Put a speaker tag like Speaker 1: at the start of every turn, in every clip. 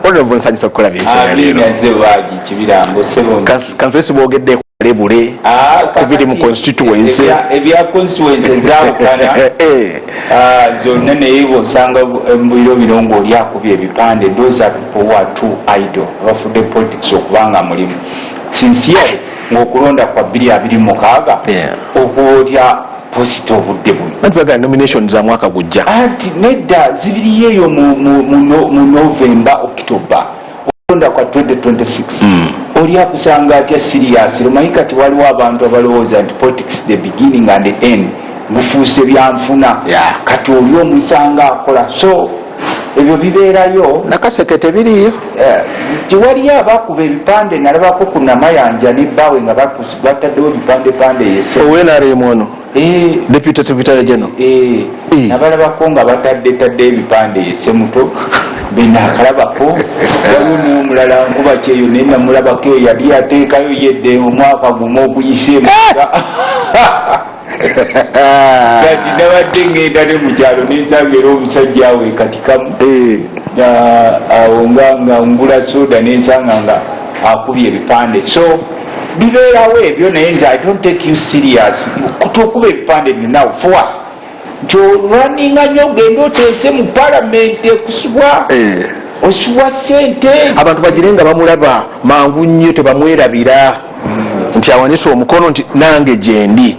Speaker 1: Honorable nsanyisa okukola byekyera leero kanfesi boogedde lebule kubiri mu constituency
Speaker 2: ebya constituency zaawukana zonna naye bw'osanga mbuliro birongo oli akubye ebipande those are people who are too idle abafudde politics okubanga mulimu sincere ng'okulonda kwa 2026 okuotya posita obudde buno
Speaker 1: anti bagala nomination za mwaka gujja
Speaker 2: anti nedda zibiriyo eyo mu November October okulonda kwa 2026 oli akusanga atya serious lumanyi kati waliwo abantu abalowooza nti politics the beginning and the end mufuuse byanfuna kati oli omusanga akola so ebyo bibeerayo
Speaker 1: nakaseke tebiriyo
Speaker 2: tiwaliyo abakuba ebipande nalabako ku Namayanja nebbawe nga bataddewo ebipandepande yese
Speaker 1: owenaremu ono deputy secretary general
Speaker 2: nabalabako nga batadde ebipande yese muto benakalabako waliwo n'omulala nkuba kyeyo naye namulabako eyo yali ateekayo yedde omwaka gumu okuyiseemu kati nabadde ngenda ne mukyalo nensanga era omusajja awe katikamu awo nga ngula soda nensanga nga akubye ebipande so bibeerawo ebyo naye nze I don't take you serious kutokuba ebipande byonna fuwa nti olwaninga nnyo ogenda oteese mu palamenti ekusubwa osubwa ssente
Speaker 1: abantu bagire nga bamulaba mangu nnyo tebamwerabira nti awanise omukono nti nange gyendi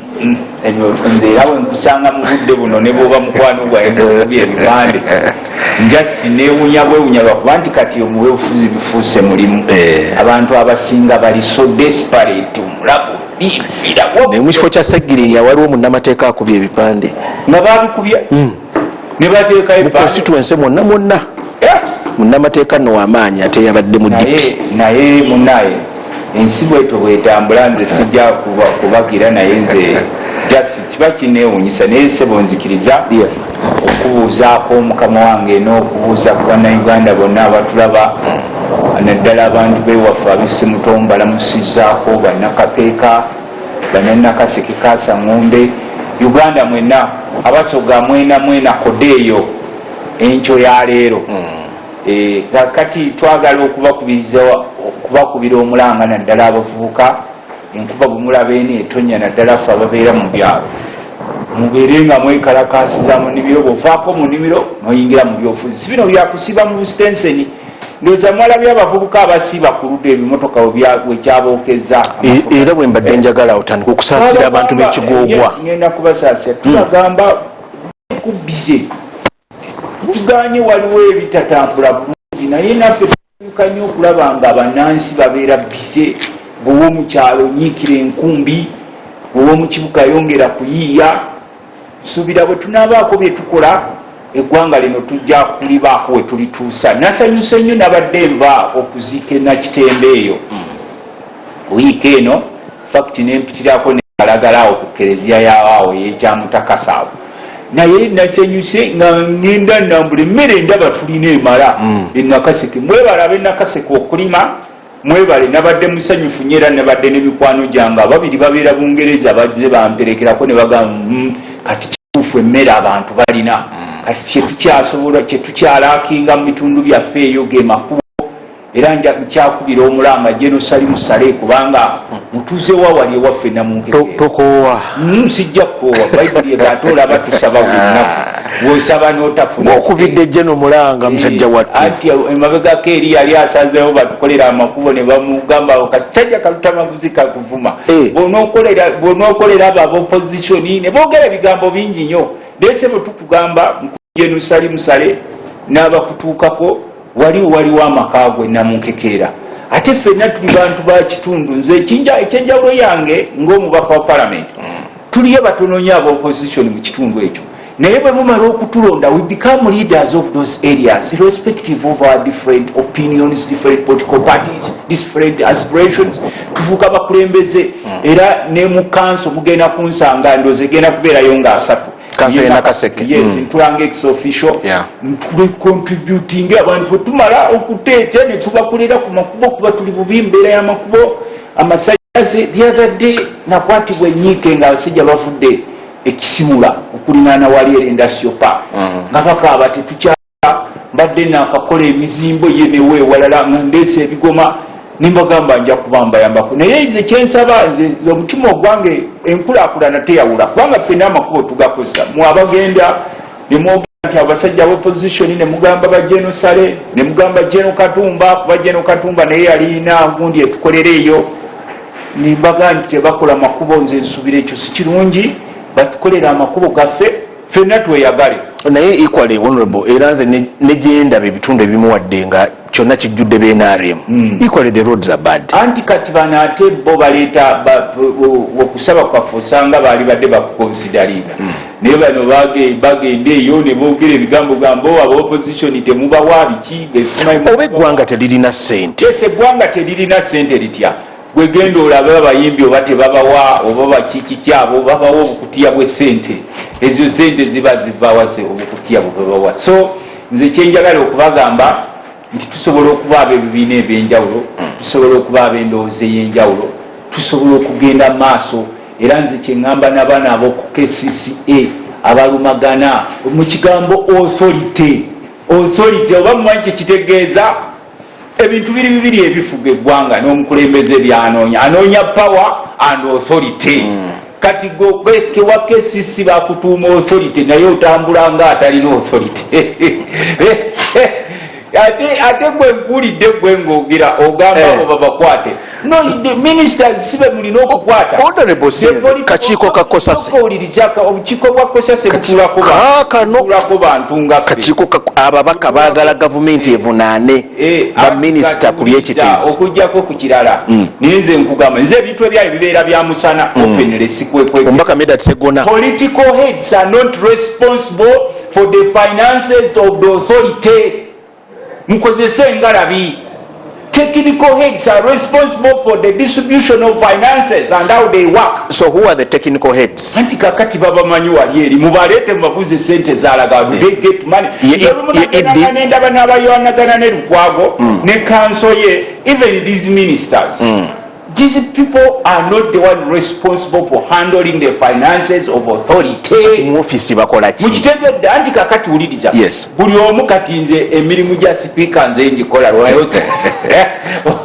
Speaker 2: nze era bwe nkusanga mu budde buno ne bwoba mukwano gwaye ng'okubya ebipande njasi neewunya bwewunya lwakuba nti kati omuwe obufuzi bifuuse mulimu abantu abasinga bali so desperate omulago
Speaker 1: naye mu kifo kya Segirinya waliwo munnamateeka akubya ebipande
Speaker 2: nga babikubya ne bateekayo
Speaker 1: mu constituency mwonna munnamateeka nno w'amaanyi ate yabadde mu dipti
Speaker 2: naye munaye ensi bwetyo bwetambula nze sijja kubagira naye nze jasi kiba kineewunyisa naye sebo nzikiriza okubuuzaako omukama wange n'okubuuza ku bannayuganda bonna abatulaba naddala abantu bewaffe ab'e Mutombo balamusizaako bannakapeeka bannakaseke kaasa ng'ombe Uganda mwenna abasoga mwena kodeeyo enkyo ya leero kati twagala okubakubira omulanga naddala abavubuka enkuba bwemulaba eni etonya naddala ffe ababeera mu byalo mubeere nga mwekalakasiza mu nnimiro bwovaako mu nnimiro noyingira mu byobufuzi si bino byakusiba mu busitenseni ndowooza mwalabye abavubuka abasiiba ku ludda ebimotoka wekyabokeza
Speaker 1: era bwe mbadde njagala otandika okusaasira abantu b'ekigoogwa
Speaker 2: ngenda kubasaasira tubagamba kubize tuganye waliwo ebitatambula bulungi naye naffe tuuka nnyo okulaba nga abannansi babeera bize bwewa omukyalo nyiikira enkumbi bwewa omukibuga yongera kuyiiya suubira bwe tunaabaako bye tukola eggwanga lino tujja kulibaako we tulituusa nasanyusa nnyo nabadde nva okuziika enakitembe eyo wiiki eno fakiti nempitirako nekalagalawo ku kereziya yawaawo yekyamutakasaawo naye nasanyuse nga ngenda nambula emmere ndaba tulina emala enakaseke mwebale ab'enakaseke okulima mwebale nabadde musanyufu nnyo era nabadde n'emikwano gyange ababiri babeera bungereza bajje bamperekerako ne bagamba kati kituufu emmere abantu balina kati kyetukyasobola kyetukyalakinga mu bitundu byaffe eyo ge makubo era nkyakubira omulanga jenosali musale kubanga mutuze wawali ewaffe namunketokowa sijja kukoowa bayibuli egate olaba tusaba buli nnaku wosaba n'otafuna
Speaker 1: okubidde jje n'omulanga musajja wattu
Speaker 2: anti emabegako eri yali asazeewo batukolera amakubo ne bamugamba kasajja Luttamaguzi kakuvuma bw'onookolera abo ab'oppositioni ne boogera ebigambo bingi nnyo nese bwe tukugamba jenosali musale n'abakutuukako waliwo amakagwe namunkekeera ate ffenna tuli bantu ba kitundu nze ekyenjawulo yange ng'omubaka wa palamenti tuliyo batono nnyo aba opposition mu kitundu ekyo naye bwe mumala okutulonda we become leaders of those areas irrespective of our different opinions, different political parties, different aspirations tufuuka bakulembeze era ne mu kanso mugenda kunsanga ndoze genda kubeerayo nga 3 yes ntulanga ex official contributing abantu tumala okuteeta ne tubakolera ku makubo kuba tuli bubi mbeera y'amakubo amasajjaze the other day nakwatibwa enyiike nga abasajja bavudde ekisibula okulinaana wali era industrial park nga bakaaba tetukyala mbadde nakakola emizimbo ye neweewalala nga ndeesa ebigoma nimbagamba nja kubambayambako naye nze kyensaba nze omutima ogwange enkulaakulana teyawula kubanga ffenna amakubo tugakozesa mwabagenda nemwogera nti abasajja b'opposition nemugamba bajenosale nemugamba jeno katumba kuba jeno katumba naye yalina gundi etukolera eyo nimbaga nti tebakola makubo nze nsubira ekyo si kirungi batukolera amakubo gaffe ffenna tweyagale
Speaker 1: naye equally honorable era nze nejendaba ebitundu ebimuwadde nga kyonna kijjudde BNRM equally the roads are bad
Speaker 2: anti kati bano ate bo baleeta okusaba kwaffe osanga baali badde bakukonsidaringa naye bano bagenda eyo ne boogera ebigambogambo aba opposition temubawa biki
Speaker 1: oba eggwanga teririna ssente
Speaker 2: eggwanga teririna ssente litya gwegenda olabe abayimbi oba tebabawa oba bakiki kyabo babawa obukutiya bw'essente ezo sente ziba zivawase obukutiya bwebabawa so nze kyenjagala okubagamba nti tusobola okubaaba ebibiina ebyenjawulo tusobola okubaaba endowooza ey'enjawulo tusobola okugenda maaso era nze kyeŋŋamba n'abaana ab'oku KCCA abalumagana mu kigambo authority oba mumanyi kyekitegeeza ebintu bibiri ebifuga eggwanga n'omukulembeze byanoonya anoonya power and authority kati kewa KCC bakutuuma authority naye otambula nga atalina authority ate gwe nkuulidde gwe ng'ogira ogamba abo babakwate no ministers sibe mulina okukwata
Speaker 1: kakiiko ka kosase
Speaker 2: obukiiko bwa kosase butulako bantu nga
Speaker 1: kakiiko ababaka baagala gavumenti evunaane baminisita ku lyekiteezi
Speaker 2: okugjako ku kirala naye nze nkugamba nze ebintu ebyayo bibeera bya musana
Speaker 1: omubaka Medad Segona
Speaker 2: political heads are not responsible for the finances of the authority mukozese engalabi technical heads are responsible for the distribution of finances and how they work.
Speaker 1: So who are the technical heads?
Speaker 2: Anti kakati baba manyi wali eri mubalete mubabuze sente zalaga they get money. Nenda bana bayoanagana ne Lukwago ne council ye even these ministers. These people are not the one responsible for handling the finances of authority.
Speaker 1: Muofisi bakola ki?
Speaker 2: Mukitegedde anti kakati uliriza.
Speaker 1: Yes.
Speaker 2: Buli omu kati nze emirimu gya speaker nze njikola lwayote.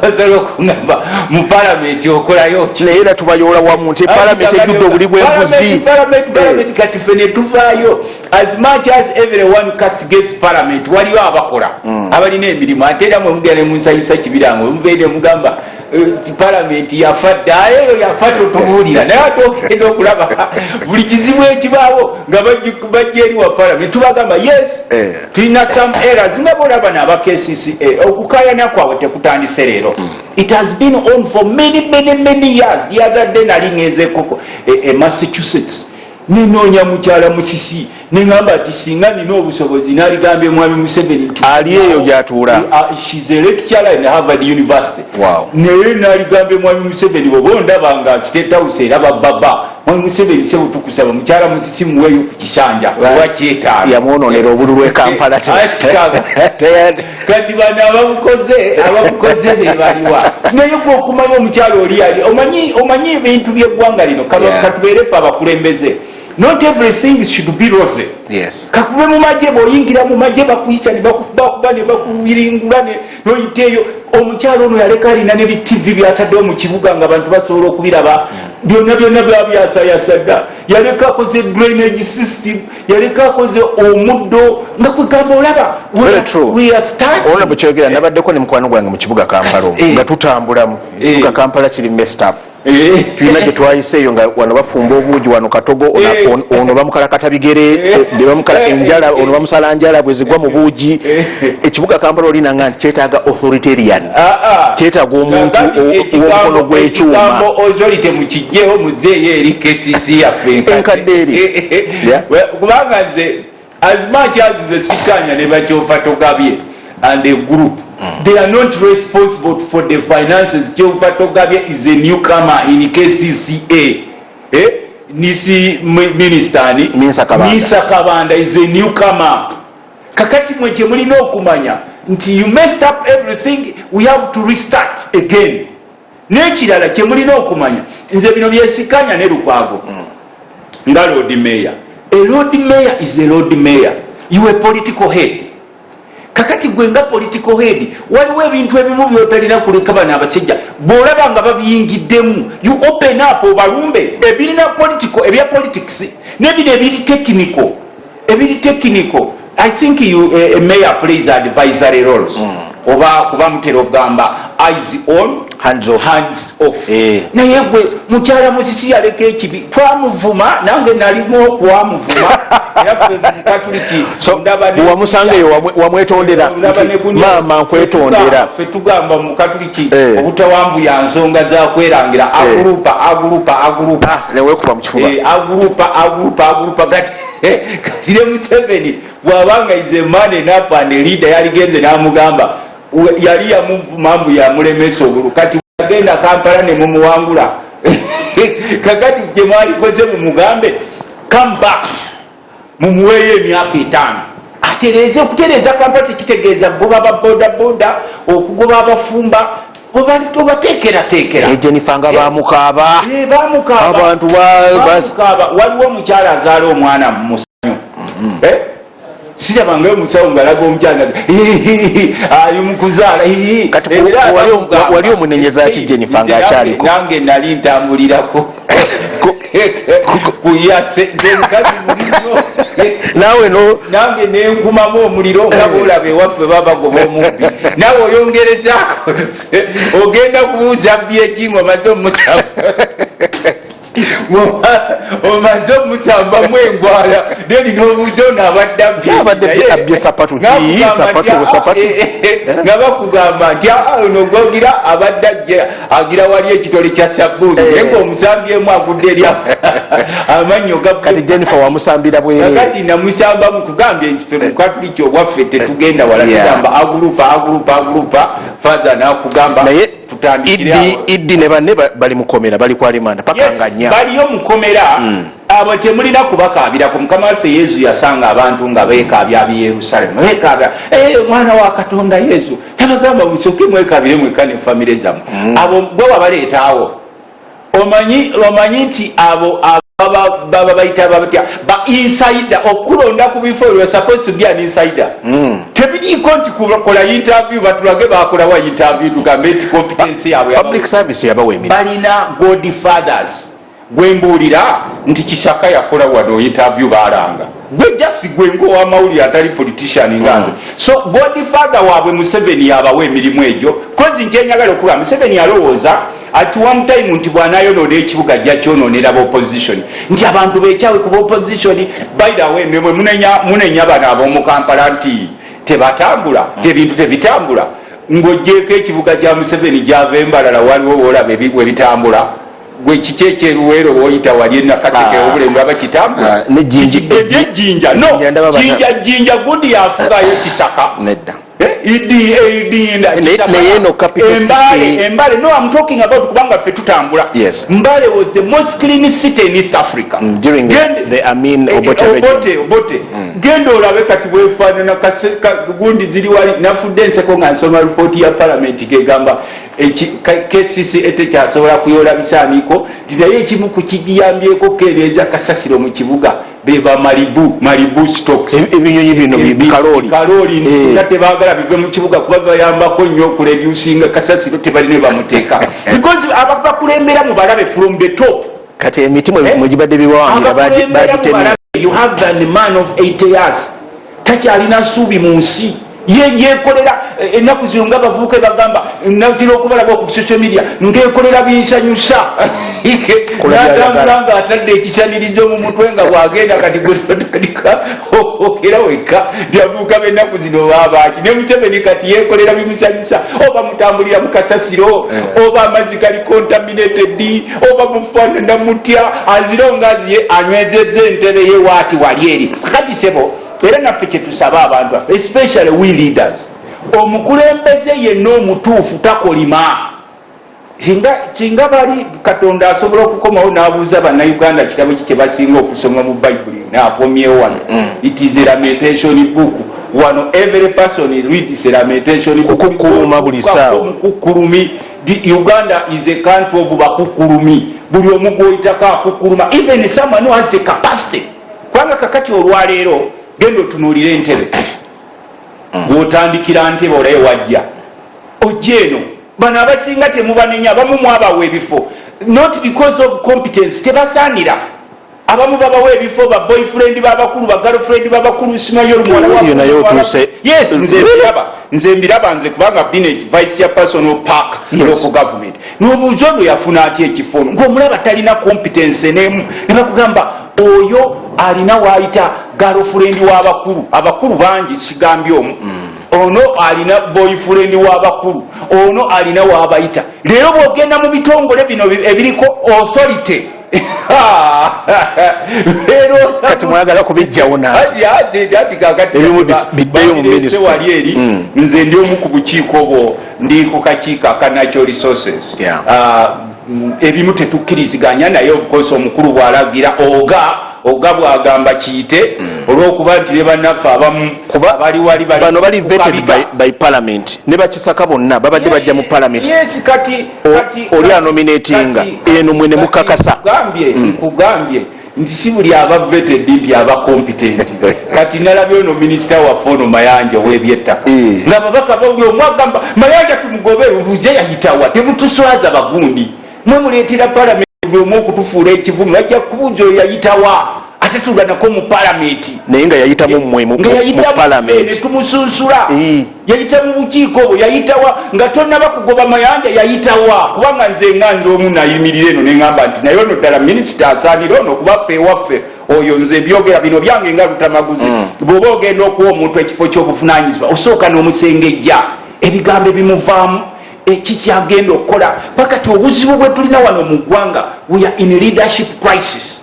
Speaker 2: Ozalo kungamba mu parliament okolayo ki?
Speaker 1: Era tubayola wa muntu parliament ejudde obuli bw'embuzi.
Speaker 2: Parliament kati fene tuvaayo as much as everyone castigates parliament waliyo abakola. Abalina emirimu ate era mwe mugenda munsayusa kibirango mubeere mugamba parliament yafadde ayo yafatto tubuulira naye ate okenda okulaba buli kizibu ekibaawo nga bajja eri wa parliament tubagamba yes tulina some errors nga bolaba n'aba KCCA okukayana kwabwe tekutandise leero it has been on for many years. The other day nali ngezeeko Massachusetts ninoonya mukyala musisi nengamba ati singa nina obusobozi naligambye mwami Museveni
Speaker 1: ali eyo gyatuula
Speaker 2: she's a lecturer in Harvard University. Naye naligambye mwami Museveni oba ndabanga State House eraba baba mwami Museveni sebo tukusaba mukyala musisi muweeyo ku kisanja wakyetaano
Speaker 1: yamwononera obululu e Kampala
Speaker 2: kati bano ababukoze be baliwa naye okumanya omukyala oli ali omanyi ebintu by'eggwanga lino katubeerefe abakulembeze. Not everything should be rosy.
Speaker 1: Yes.
Speaker 2: Kakube mu majje boyingira mu majje bakuyita ne bakuba ne bakuyiringula ne noyiteyo omukyalo ono yaleka alina ne TV byatadde mu kibuga nga abantu basobola okubiraba byonna byasayasada yaleka akoze drainage system yaleka akoze omuddo nga kwegamba olaba we are starting.
Speaker 1: Ona bukyogera nabaddeko ne mukwano gwange mu kibuga Kampala nga tutambulamu ekibuga Kampala kiri messed up. Tulina gye twayiseeyo nga wano bafumba obuugi wano Katogo ono bamukalakata bigere ne bamukala enjala ono bamusala njala bwe zigwa mu buugi. Ekibuga Kampala olina nga nti kyetaaga authoritarian kyetaaga omuntu w'omukono gw'ekyuma
Speaker 2: authority mukijjeho muzeeyo eri KCC yaffe
Speaker 1: enkadde eri
Speaker 2: kubanga nze as much as the sikanya ne bakyofotogabye and a group they are not responsible for the finances. Kyofotogabye is a newcomer in KCCA. Nisi minister ni Misa Kabanda is a newcomer. Kakati mwenche mulina okumanya nti you messed up everything, we have to restart again. Nekirala kye mulina okumanya nze bino byesikanya ne Lukwago nga road mayor. A road mayor is a road mayor. You a political head. kakati gwe nga political head waliwo ebintu ebimu byotalina kuleka bano abasajja bwolaba nga babiyingiddemu you open up obalumbe ebirina political ebya politics nebino ebiri technical I think a mayor plays advisory roles oba kuba mutera okugamba eyes on hands off naye gwe mukyala musisi yaleka ekibi twamuvuma nange nalimu okwamuvuma katuliki
Speaker 1: wamusangeyo wamwetondera maama nkwetondera
Speaker 2: fe tugamba mu katuliki obutawambu ya nsonga za kwerangira agulupa
Speaker 1: newekuba mu kifuba
Speaker 2: agulupa gati katire Museveni bwabanga ize man enough and leader yaligenze namugamba yali yamuvumambu yamulemesa obulu kati agenda Kampala ne mumuwangula kakati gye mwalikoze mumugambe come back mumuweeyo emyaka 5 atereze okutereza Kampala tekitegeeza goba babodaboda okugoba abafumba obatekera
Speaker 1: jenifanga bamukaaba abantu
Speaker 2: waliwo omukyala azaala omwana musanyu sirabangayo omusawo ngalaga omukyala ali mukuzaala
Speaker 1: wali omunenyeza ki jenifanga akyaliko
Speaker 2: nange nali ntambulirako kuyase
Speaker 1: nawe
Speaker 2: nange nenkumamu omuliro nga boolaba ewaffe babagoba omubbi nawe oyongerezaako ogenda kubuuza byekinga omaze omusaba omaze omusambamu engwala neni nobuuza ono
Speaker 1: abadde sapatu
Speaker 2: nga bakugamba nti ono gogira abadde agira wali ekitole kya sabbuuni naye ngaomusambyemu agudde eri amannyo
Speaker 1: kati Jennifer wamusambira bwere
Speaker 2: kati namusambamu kugambye nti fe mukatuliki obwaffe tetugenda wala tugamba agulupa father nakugamba
Speaker 1: naye Idi ne banne bali mukomera bali kwalimanda pakanganya
Speaker 2: baliyo mukomera abo temulina kubakaabirako mukama waffe Yesu yasanga abantu nga beekaabya ab'i Yerusalemu beekaabya mwana wa Katonda Yesu yabagamba musooke mwekaabire mweka ne famire zammwe abo gwe wabaleetaawo omanyi nti abo baba bayita babatya ba insider okulonda ku bifo you are supposed to be an insider tebiriiko nti kukola interview batulage bakolawa interview tugambe nti competence yaabwe
Speaker 1: public service yabawemira
Speaker 2: balina godfathers gwembuulira nti Kisaka yakola wano interview balanga gwe jasi gwengo wa mawuli atali politician nganze so godfather waabwe Museveni yabawe emirimu egyo kozi njenyagala okuba Museveni alowooza at one time nti bwanayonoona ekibuga jjakyonoonera opposition nti abantu bekyawe ku opposition by the way nemwe munenya bano ab'omu Kampala nti tebatambula ebintu tebitambula ng'ogyeko ekibuga kya Museveni gyava embalala waliwo boolaba ebigwe bitambula gwe kiki ekyeruweero bw'oyita wali enakaseke obulembe abakitambula jinja gundi yafugayo Kisaka
Speaker 1: nedda
Speaker 2: Mbale, no, I'm talking about kubanga fe tutambula.
Speaker 1: Yes.
Speaker 2: Mbale was the most clean city in East Africa.
Speaker 1: During the Amin
Speaker 2: Obote. Gendo olabe kati bwefana na gundi ziri wali nafudde nseko nga nsoma report ya parliament kegamba KCC etekyasobola kuyola bisaaniko naye ekimu ku kigiyambyeko kereeza kasasiro mu kibuga beba Malibu stocks
Speaker 1: ebinyonyi bino
Speaker 2: kalori nga tebaagala bive mu kibuga kuba bayambako nnyo okureducinga kasasiro tebalina bamuteeka because abakulembera mu balabe from the top
Speaker 1: kati emiti mwe gibadde bibawangira bagitemye
Speaker 2: you have the man of 80 years takyalina nsuubi mu nsi yekolera ennaku zino nga bavubuka bagamba natera okubalaba ku social media ngekolera binsanyusa natambula nga atadde ekisanirizo mu mutwe nga bwagenda kati gwetandika okera wekka tyavubuka b'ennaku zino babaki ne Museveni kati yekolera bimusanyusa oba mutambulira mu kasasiro oba amazzi gali contaminated oba mufaanana mutya azira ngaziye anywezezza entebe ye waati wali eri kati sebo era naffe kyetusaba abantu affe especially we leaders omukulembeze yenna omutuufu takolima kinga bali Katonda asobola okukomawo n'abuuza bannayuganda kitabo ki kye basinga okusoma mu Bible n'akomyewo wano it is a lamentation book wano every person reads a lamentation book
Speaker 1: kukuluma buli saawa
Speaker 2: kukulumi Uganda is a country of bakukulumi buli omu gw'oyitako akukuluma even someone who has the capacity kubanga kakati olwaleero gendo tunuulire entebe bwotandikira ntebe olaye wajja ojjeeno bano abasinga temubanenya abamu mwabawa ebifo not because of competence tebasaanira abamu babawa ebifo ba boyfriend babakulu ba girlfriend babakulu simanyi olumwana yes nze mbiraba nze kubanga been vice chairperson of park local government n'obuuza ono yafuna atya ekifo ng'omulaba talina competence n'emu ne bakugamba oyo alina waayita girlfriend w'abakulu bangi kigambye omu ono alina boyfriend w'abakulu ono alina waabayita leero bwogenda mu bitongole bino ebiriko authority
Speaker 1: kati mwagala kubijjawo
Speaker 2: wali eri nze ndi omu ku bukiiko bwo ndi ku kakiiko aka natural resources ebimu tetukkiriziganya naye obukozi omukulu bwalagira oga bwagamba kiyite olwokuba nti ne bannaffe abamu
Speaker 1: bano bali vetted by parliament ne bakisaka bonna babadde bajja mu parliament oli anominatinga eno mwe ne mukakasa
Speaker 2: nkugambye nti si buli aba vetted nti aba competent kati nalabye ono minisita waffe ono mayanja ow'ebyettaka nga babaka buli omu agamba mayanja tumugobere obuze yayitawa temutuswaza bagundi mwe muleetera parliament buli omu okutufuula ekivumu bajja kubuuza oyo yayitawa ate tulanako mu palamenti
Speaker 1: naye nga yayitamu mmwe mu palamenti
Speaker 2: tumusunsula yayita mu bukiiko obwo yayitawa nga tonnaba kugoba mayanja yayitawa kubanga nze nganze omu nayimirira eno neŋŋamba nti naye ono ddala minisita asaanira ono kuba ffe ewaffe oyo nze ebyogera bino byange nga Luttamaguzi bw'oba ogenda okuwa omuntu ekifo ky'obuvunanyizibwa osooka n'omusengejja ebigambo ebimuvaamu kikyagenda okukola pakati obuzibu bwe tulina wano mu ggwanga we are in leadership crisis.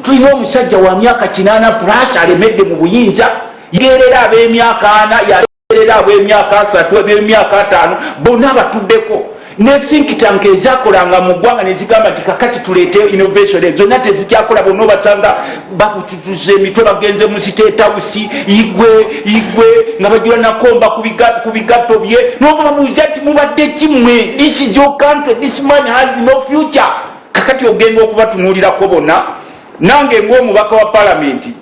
Speaker 2: Tulina omusajja wa myaka 80 plus alemedde mu buyinza yerera ab'emyaka 4 yerera ab'emyaka 3 ab'emyaka 5 bonna batuddeko ne think tank ezakolanga mu ggwanga nezigamba nti kakati tuleete innovation zonna tezikyakola bonna basanga bakututuza emitwe bagenze mu state house igwe nga bajula nakomba ku bigatto bye n'obabuuza nti mubadde kimwe this is your country, this man has no future. Kakati ogenda okubatunuulirako bonna nange ng'omubaka wa palamenti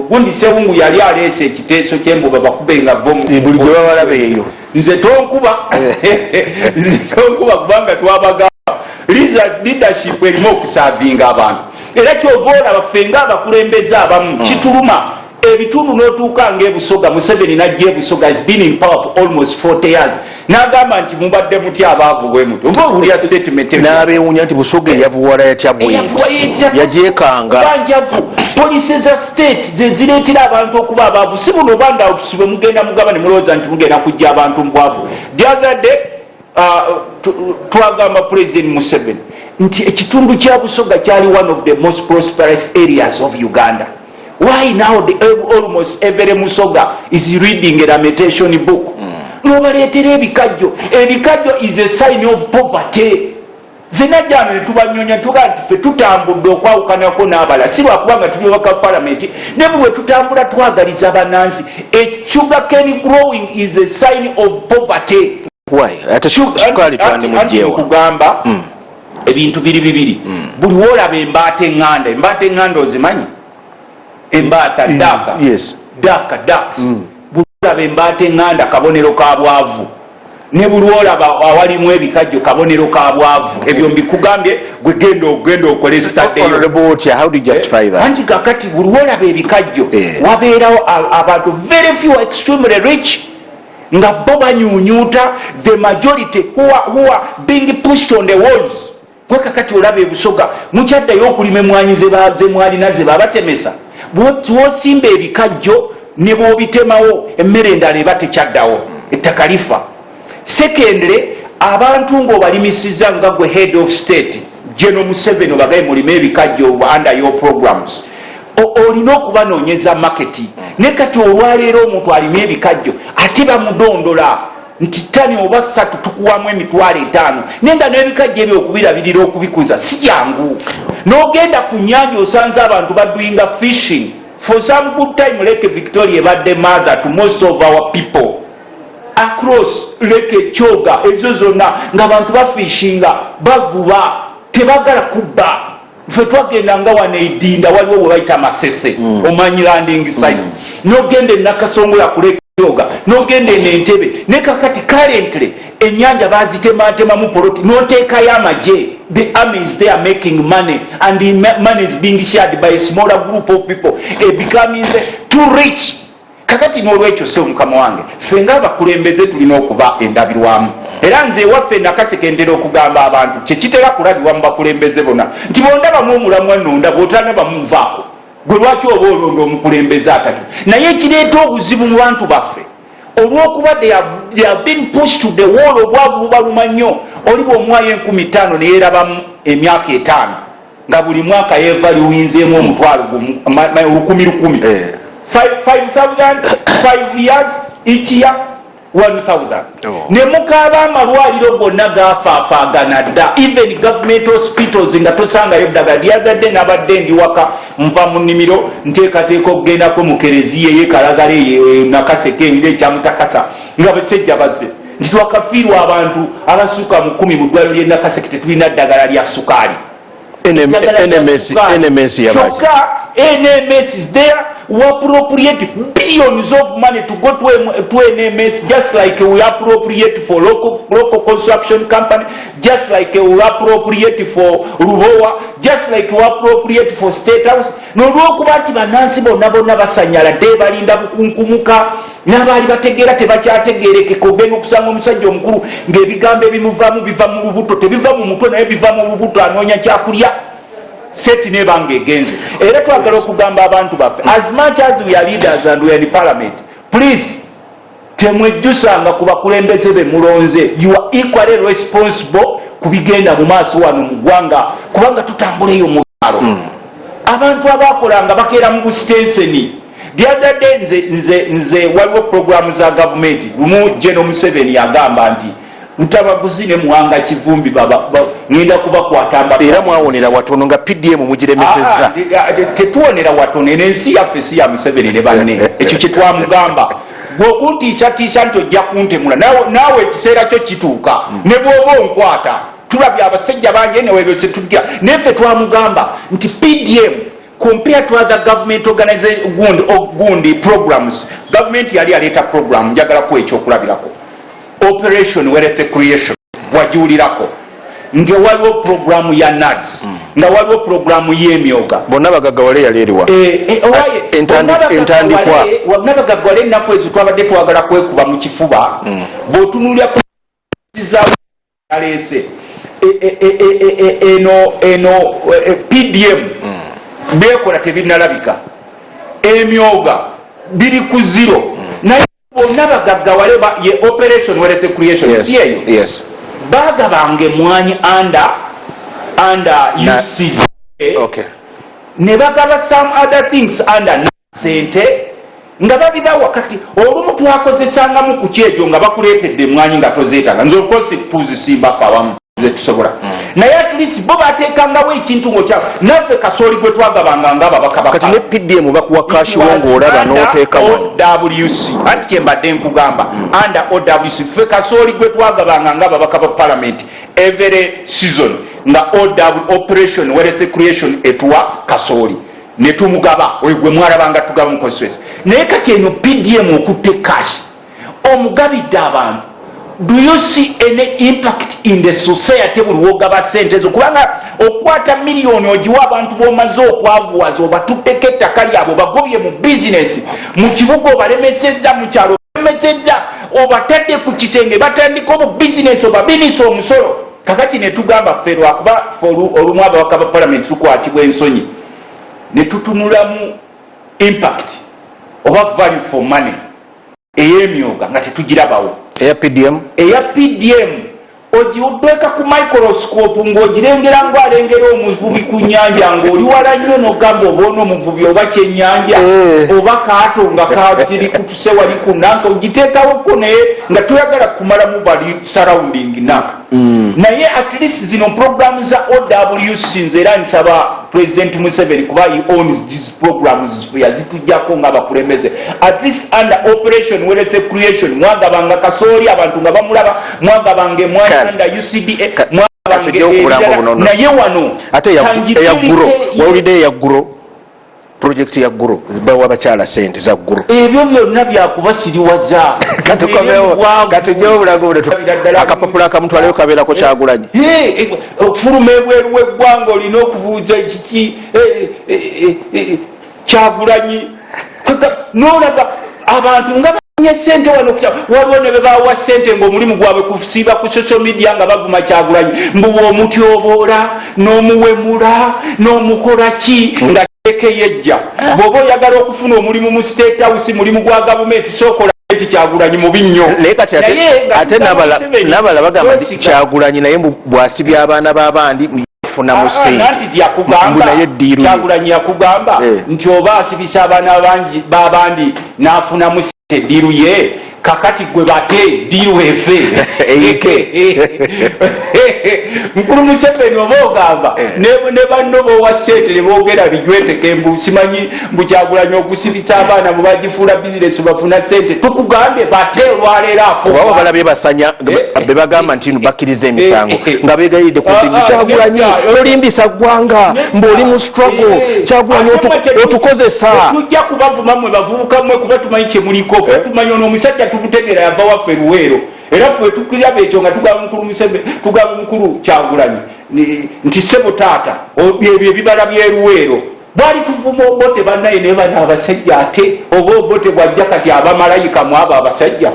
Speaker 2: gundi Sewungu yali aleese ekiteeso ky'embuga bakubenga bomu
Speaker 1: buli gye babalabe eyo
Speaker 2: nze tonkuba kubanga twabagamba leadership erimu okusavinga abantu era kyova olaba ffe ng'abakulembeze abamu kituluma ebitundu n'otuuka ng'ebusoga Museveni najja ebusoga has been in power for almost 40 years n'agamba nti mubadde mutya abaavu bwe muto oba owulira statement
Speaker 1: n'abeewuunya nti busoga eyavuwala yatya bweti yagyekanga
Speaker 2: polisi za state zezireetera abantu okuba abaavu si buno obanda otusibe mugenda mugaba ne mulowooza nti mugenda kujja abantu mbwavu. The other day twagamba President Museveni nti ekitundu kya busoga kyali one of the most prosperous areas of Uganda. Why now almost every musoga is reading a lamentation book? Nobaleetera ebikajjo is a sign of poverty. Zenajjano ne tubanyonya tuga nti ffe tutambudde okwawukanako n'abala si lwakubanga tuli baka palamenti ne bwe tutambula twagaliza bannansi sugar cane growing is a sign of poverty.
Speaker 1: Why? Ate sukali twandi mujjewa
Speaker 2: kugamba ebintu bibiri buli wolaba embaata eŋŋanda ozimanyi embaata daka
Speaker 1: yes
Speaker 2: ducks bulolaba embaata eŋŋanda kabonero ka bwavu ne bulolaba awalimu ebikajjo kabonero ka bwavu ebyo mbikugambye gwe genda okole
Speaker 1: anti
Speaker 2: kakati bulolaba ebikajjo wabeerawo abantu very few extremely rich nga bo banyuunyuuta the majority who are being pushed on the walls. Kwe kakati olaba ebusoga mukyaddayo okulima emwanyi ze mwalina ze babatemesa bwosimba ebikajjo ne bwobitemawo emmere endala eba tekyaddawo ettaka lifa. Secondly, abantu ng'obalimisiza nga gwe head of state General Museveni obagaye mulime ebikajjo under your programs olina okubanoonyeza market ne kati olwaleero omuntu alime ebikajjo ate bamudondola nti ttani oba 3 tukuwamu $5,000 nenga n'ebikajjo ebyo okubirabirira okubikuza si jangu. N'ogenda ku nnyanja osanze abantu badoinga fishing for some good time. Lake Victoria ebadde mother to most of our people across Lake Choga ezo zonna ng'abantu bafishinga bavuba tebagala kubba. Ffe twagenda nga wano Edinda waliwo bwe bayita Masese omanyi landing site n'ogenda e Nakasongola ku Lake yoga nogenda n'entebe ne kakati currently ennyanja bazitematema mu poloti noteekayo amaje. The army is there making money and the money is being shared by a smaller group of people. It becomes too rich. Kakati n'olwekyo se omukama wange ffe ng'abakulembeze tulina okuba endabirwamu era nze ewaffe nakasekendera okugamba abantu kyekitera kulabibwa mu bakulembeze bonna nti bondabamu omulamu ennonda bw'otanabamu nvaako gwe lwaki oba olonda omukulembeze atatu naye ekireeta obuzibu mu bantu baffe olw'okuba they have been pushed to the wall obwavu bubaluma nnyo oliba omwayo 15,000 neyeerabamu emyaka 5 nga buli mwaka yeeva liwinzeemu omutwalo 10,000 5,000 5 years each year 1,000 ne mukaaba amalwaliro gonna gaafaafagana dda even government hospitals nga tosangayo ddagala lyazadde nabadde ndi waka nva mu nnimiro nteekateeka okugendako mu kereziya eyekalagala nakaseke ngire ekyamutakasa nga basajja bazze nti twakafiirwa abantu abasuuka mu 10 mu ddwaliro ly'enakaseke tetulina ddagala lya sukaali.
Speaker 1: NMS
Speaker 2: is there. We appropriate billions of money to go to NMS, just like we appropriate for local construction company, just like we appropriate for Ruvoa, just like we appropriate for State House. No lwokubati banansi bonna bonna basanyaladde balinda bukunkumuka n'abaali bategeera tebakyategeerekeka ogenda okusanga omusajja omukulu ng'ebigambo ebimuvamu biva mu lubuto tebiva mu mutwe naye biva mu lubuto anoonya kyakulya seti nebanga egenze era twagala okugamba abantu baffe as much as we are leaders and we are in parliament, please temwejjusanga ku bakulembeze be mulonze. You are equally responsible ku bigenda mu maaso wano mu ggwanga kubanga tutambuleyo mu byalo. Abantu abakolanga bakeera mu busitenseni. The other day nze waliwo programu za gavumenti lumu General Museveni yagamba nti Luttamaguzi ne Muwanga Kivumbi ngenda kubakwata
Speaker 1: era mwawonera watono nga PDM mugiremesezza.
Speaker 2: Tetuwonera watono ensi yaffe si ya Museveni ne banne ekyo kye twamugamba bw'okuntiisatiisa nti ojja kuntemula naawe ekiseera kyo kituuka ne bw'oba onkwata tulabye abasajja bangi newebese tulya neffe twamugamba nti PDM compared to other government gundi programs government yali aleeta program njagala ku ekyokulabirako operation weretse creation wajuulirako nga waliwo programu ya NADS nga waliwo programu y'emyoga
Speaker 1: bonna bagagawale yali eriwa entandikwa
Speaker 2: nabagagawale ennaku ezo twabadde twagala kwekuba mu kifuba bw'otunuulira aleese eno PDM bekola tebinalabika emyoga biri ku zero naye bonna bagagawale ye operation weretse creation si eyo bagabanga emwanyi under UCD ne bagaba some other things under sente nga babiba wakati olumu twakozesangamu ku kyejo nga bakuleetedde emwanyi nga tozeetanga nze okosi tuzisimba fe awamu zetusobola naye at least bo bateekangawo ekintu ng'okyabo naffe kasooli gwe twagabanga ngababakati
Speaker 1: ne PDM bakuwa kashi wongo olaba n'oteeka
Speaker 2: OWC anti kyembadde nkugamba under OWC ffe kasooli gwe twagabanga ngababaka ba parliament every season nga operation weretse creation etuwa kasooli ne tumugaba oyo gwe mwalabanga tugaba mu constituency naye kati eno PDM okutte kashi omugabidde abantu. Do you see any impact in the society buli wogaba sente zo kubanga okwata miliyoni ogiwa abantu b'omaze okwavuwaza obatutteko ettaka lyabwe bagobye mu bizinesi mu kibuga obalemesezza mu kyalo obalemesezza obatadde ku kisenge batandika obu bizinesi obabinisa omusolo kakati ne tugamba ffe lwakuba olumu abawaka ba palamenti tukwatibwa ensonyi ne tutunulamu impact oba value for money ey'emyoga nga tetugirabawo
Speaker 1: eya PDM
Speaker 2: ogiddweka ku microscope ng'ogirengera ng'alengera omuvubi ku nnyanja ng'oli wala nnyo n'ogamba obaona omuvubi oba kyennyanja oba kaato nga kaasiri kutuse wali ku nanka ogiteekawoko naye nga toyagala kumalamu bali surrounding nanka naye at least zino programu za OWC nze era nsaba President Museveni kuba he owns these programs yazitujjako ng'abakulembeze at least under operation weretse creation mwagabanga kasooli abantu nga bamulaba mwagabanga emwanyi under UCBA
Speaker 1: mwagabanga
Speaker 2: naye wano
Speaker 1: ate eyagguro wawulidde eyagguro project ya guru bawa bakyala sente za guru
Speaker 2: ebyo byonna byakubasiriwaza
Speaker 1: katujjawo bulago akapapula akamutwalayo kabeerako Kyagulanyi
Speaker 2: fuluma ebweru w'eggwanga olina okubuuza kiki Kyagulanyi nolaba abantu nga banye sente waliwo ne bebawa sente ng'omulimu gwabwe kusiiba ku social media nga bavuma Kyagulanyi mbuwa omutyoboola n'omuwemula n'omukola ki nga yejja bw'oba oyagala okufuna omulimu mu state house mulimu gwa gavumenti sookola nti Kyagulanyi mubi nnyo
Speaker 1: ate n'abala bagamba nti Kyagulanyi naye bw'asibya abaana b'abandi yafunamu sente naye ddiiru
Speaker 2: Kyagulanyi yakugamba nti oba asibisa abaana b'abandi n'afunamu sente ddiiru ye kakati gwe bate ddiiru efe mukulu Museveni oba ogamba ne banno bowa sente ne boogera bijweteke simanyi mbu Kyagulanyi okusibisa abaana bwe bagifuula bizinesi bafuna sente tukugambye bate olwaleero
Speaker 1: afuoba balabye basanya be bagamba nti bakkiriza emisango nga beegayidde ku Kyagulanyi tolimbisa ggwanga mbw'oli mu struggle Kyagulanyi otukozesa
Speaker 2: tujja kubavuma mwe bavubuka mwe kuba tumanyi kyemuliko fe tumanyi ono omusajja tukutegera yava waffe Luweero era ffe tukiraba ekyo nga tugamba mukulu Museveni tugamba mukulu Kyagulanyi nti ssebo taata ebyo ebibala by'e Luweero bwali tuvuma Obote bannaye naye bano abasajja ate oba Obote bwajja kati abamalayika mu abo abasajja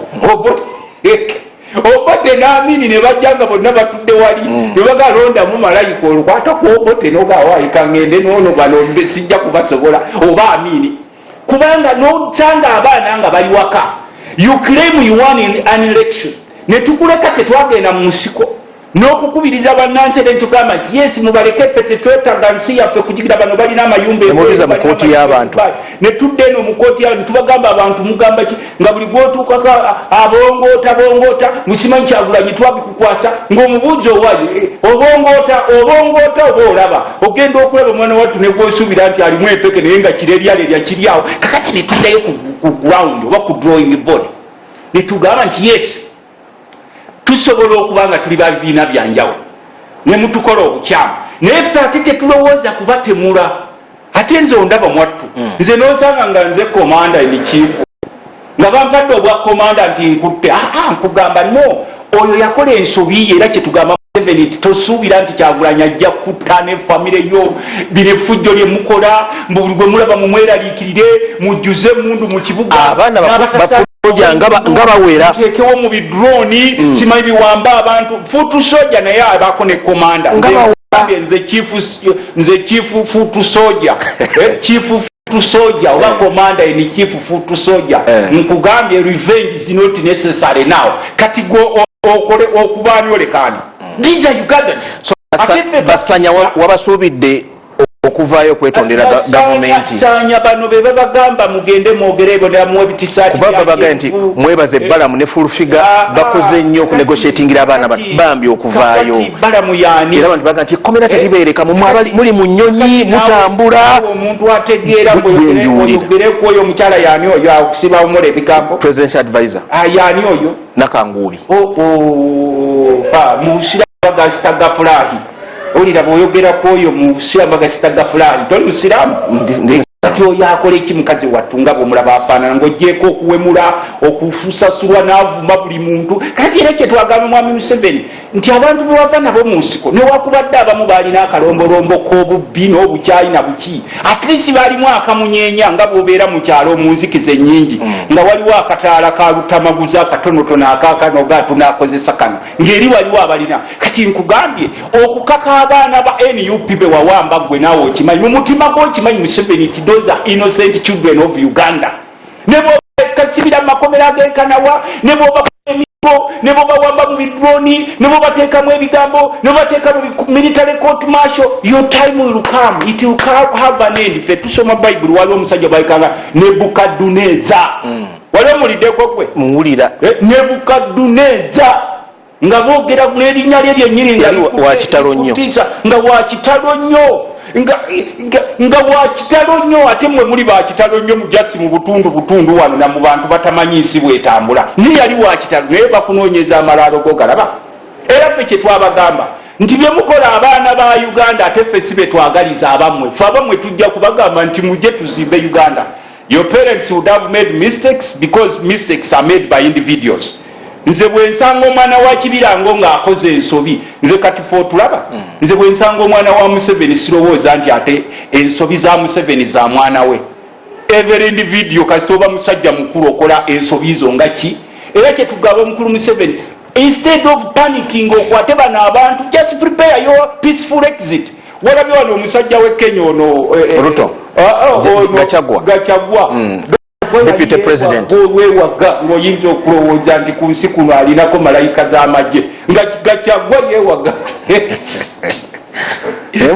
Speaker 2: Obote n'Amini ne bajja nga bonna batudde wali ne bagalondamu malayika olukwata ku Obote n'ogawaayika ngende n'ono bano sijja kubasobola oba Amini kubanga n'osanga abaana nga bali waka you claim you won an election ne tukuleka tetwagenda mu nsiko n'okukubiriza bannansere ntugamba nti yes mubaleke ffe tetwetaaga nsi yaffe kugira bano balina amayumba
Speaker 1: emuliza mu kooti y'abantu
Speaker 2: ne tudde eno mu kooti y'abantu tubagamba abantu mugamba ki nga buli gwotuukako abongoota mukimanyi Kyagulanyi twabikukwasa ng'omubuuzi owaye obongoota oba olaba ogenda okulaba omwana wattu ne gwosuubira nti alimu empeke naye nga kireryalерya kiryawo kakati ne tuddayo ku ground oba ku drawing board ne tugamba nti yes tusobola okuba nga tuli babibiina byanjawulo ne mutukola obukyamu naye ffe ate tetulowooza kubatemula ate nze ondaba mwattu nze nosanga nga nze komanda emikiifu nga bampadde obwa komanda nti nkutte nkugamba no oyo yakola ensobi era kyetugamba Museveni nti tosuubira nti Kyagulanyi ajja kutta ne famire yo bino effujjo lye mukola buli gwe mulaba mumweraliikirire mujjuze emundu mu kibuga
Speaker 1: abaana nga bawera
Speaker 2: tekewo mu bidroni simanyi biwamba abantu futu soja naye abako ne komanda nze chifu futu soja chifu futu soja oba komanda ni chifu futu soja nkugambye revenge is not necessary now kati go okole okubani olekani these are Ugandans
Speaker 1: so basanya wabasuubidde okuvaayo kwetondera gavumenti
Speaker 2: sanya bano be babagamba mugende mwogerebo namwe bitisaati
Speaker 1: kubaba baga nti mwebaze balamu ne fulfiga bakoze nnyo ku negotiatingira abaana bambi okuvaayo
Speaker 2: balamu yani
Speaker 1: era abantu baga nti komera talibeereka muli mu nnyonyi mutambula
Speaker 2: omuntu ategeera mwogereko oyo omukyala yani oyo akusiba omule ebigambo
Speaker 1: presidential advisor
Speaker 2: yani oyo
Speaker 1: Nakanguuli
Speaker 2: musira bagasita gafulahi olira bwoyogera kwoyo mu busiramu bagasitaga fulani toli musiramu kati oyo akola eki mukazi wattu nga bwomulaba afaanana ng'ogyeko okuwemula okusasulwa n'avuma buli muntu kati era kyetwagamba mwami Museveni nti abantu bwewava nabo mu nsiko newakubadde abamu baalina akalombolombo k'obubbi n'obukyayi na buki atlisi baalimu akamunyeenya nga bw'obeera mu kyalo mu nzikiza ennyingi nga waliwo akataala ka Luttamaguzi akatonotono akaakanoga tunaakozesa kano ng'eri waliwo abalina kati nkugambye okukaka abaana ba NUP be wawamba gwe naawe okimanyi mu mutima gw'okimanyi Museveni nti those are innocent children of Uganda nebo kasibira makomera ag'enkanawa nebo bakemipo nebo bawamba mu bidroni nebo bateekamu ebigambo nebo bateeka mu military court martial your time will come it will have an end fe tusoma Bible waliwo omusajja bayikanga Nebukaduneza waliwo muliddeko gwe
Speaker 1: muwulira
Speaker 2: Nebukaduneza nga boogera n'erinnya lye lyennyini
Speaker 1: nga wakitalo nnyo
Speaker 2: nga wakitalo nnyo nga wakitalo nnyo ate mwe muli bakitalo nnyo mujasi mu butundu wano na mu bantu batamanyi nsi bwetambula ni yali wakitalo naye bakunoonyeza amalaalo go galaba era ffe kye twabagamba nti bye mukola abaana ba Uganda ate ffe si be twagaliza abamwe ffe abamwe tujja kubagamba nti mujje tuzimbe Uganda. Your parents would have made mistakes because mistakes are made by individuals. Nze bwe nsanga omwana wa Kibirango ng'akoze ensobi nze kati ffe otulaba. Nze bwe nsanga omwana wa Museveni sirowooza nti ate ensobi za Museveni za mwana we. Every individual kasita oba musajja mukulu okola ensobi zo nga ki era kye tugaba omukulu Museveni. Instead of panicking okwate bano abantu, just prepare your peaceful exit. Walabye wano omusajja we Kenya ono
Speaker 1: Ruto Gachagua Deputy President
Speaker 2: wewaga ng'oyinza okulowooza nti ku nsi kuno alinako malayika z'amagye nga Gachagua yewaga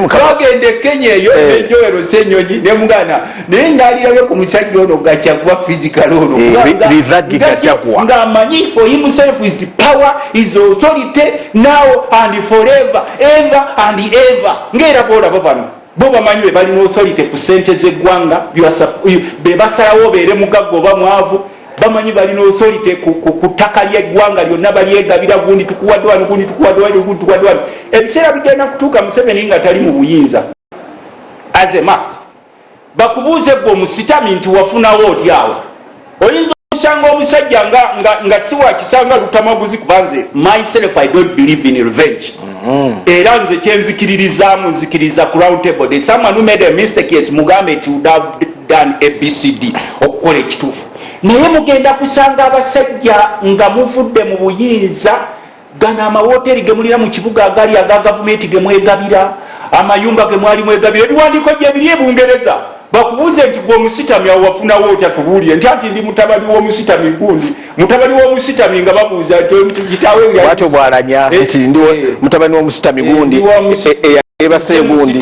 Speaker 2: bagende Kenya eyo enjoyero Ssenyonyi ne mugana naye ng'alirayo ku musajja ono Gachagua physical ono ng'amanyi for himself is power is authority now and forever ever and ever ng'era boolaba bano bo bamanyi be balina authority ku ssente z'eggwanga be basalawo beere mugagga oba mwavu bamanyi balina authority ku ttaka ly'eggwanga lyonna balyegabira gundi tukuwadde wano gundi tukuwadde wano gundi tukuwadde wano ebiseera bigenda kutuuka Museveni nga tali mu buyinza as a must bakubuuze gwe omusitami nti wafunawo otyawo oyinza okusanga omusajja nga si wakisanga Luttamaguzi kubanze myself I don't believe in revenge era nze kyenzikiririzaamu nzikiriza ku round table the someone who made a mistake yes mugambe nti would have done ABCD okukola ekituufu naye mugenda kusanga abasajja nga muvudde mu buyinza gana amawoteri gemulira mu kibuga agali aga gavumenti gemwegabira amayumba gemwali mwegabira ebiwandiiko gye biri e Bungereza bakubuuze nti gwe omusitami awo wafunawo otya tubuulire nti ndi mutabani w'omusitami gundi mutabani w'omusitami nga babuuza nti kitawe
Speaker 1: bwatyo bwalanya nti ndi mutabani w'omusitami gundi ebase gundi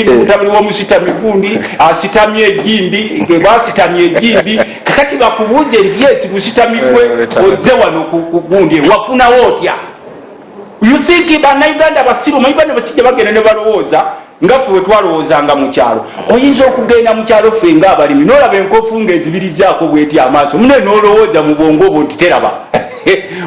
Speaker 1: mutabani w'omusitami gundi asitamye egindi ge basitamye egindi kakati bakubuuze nti yesi musitami gwe oze wano ku gundi wafunawo otya you think bannayuganda basiru manyi bano basijja bagenda ne balowooza ngafu we twalowoozanga mu kyalo oyinza okugenda mu kyalo ffe ng'abalimi n'olaba enkofu ng'ezibirizaako bweti amaaso mune n'olowooza mu bwongo bwo nti teraba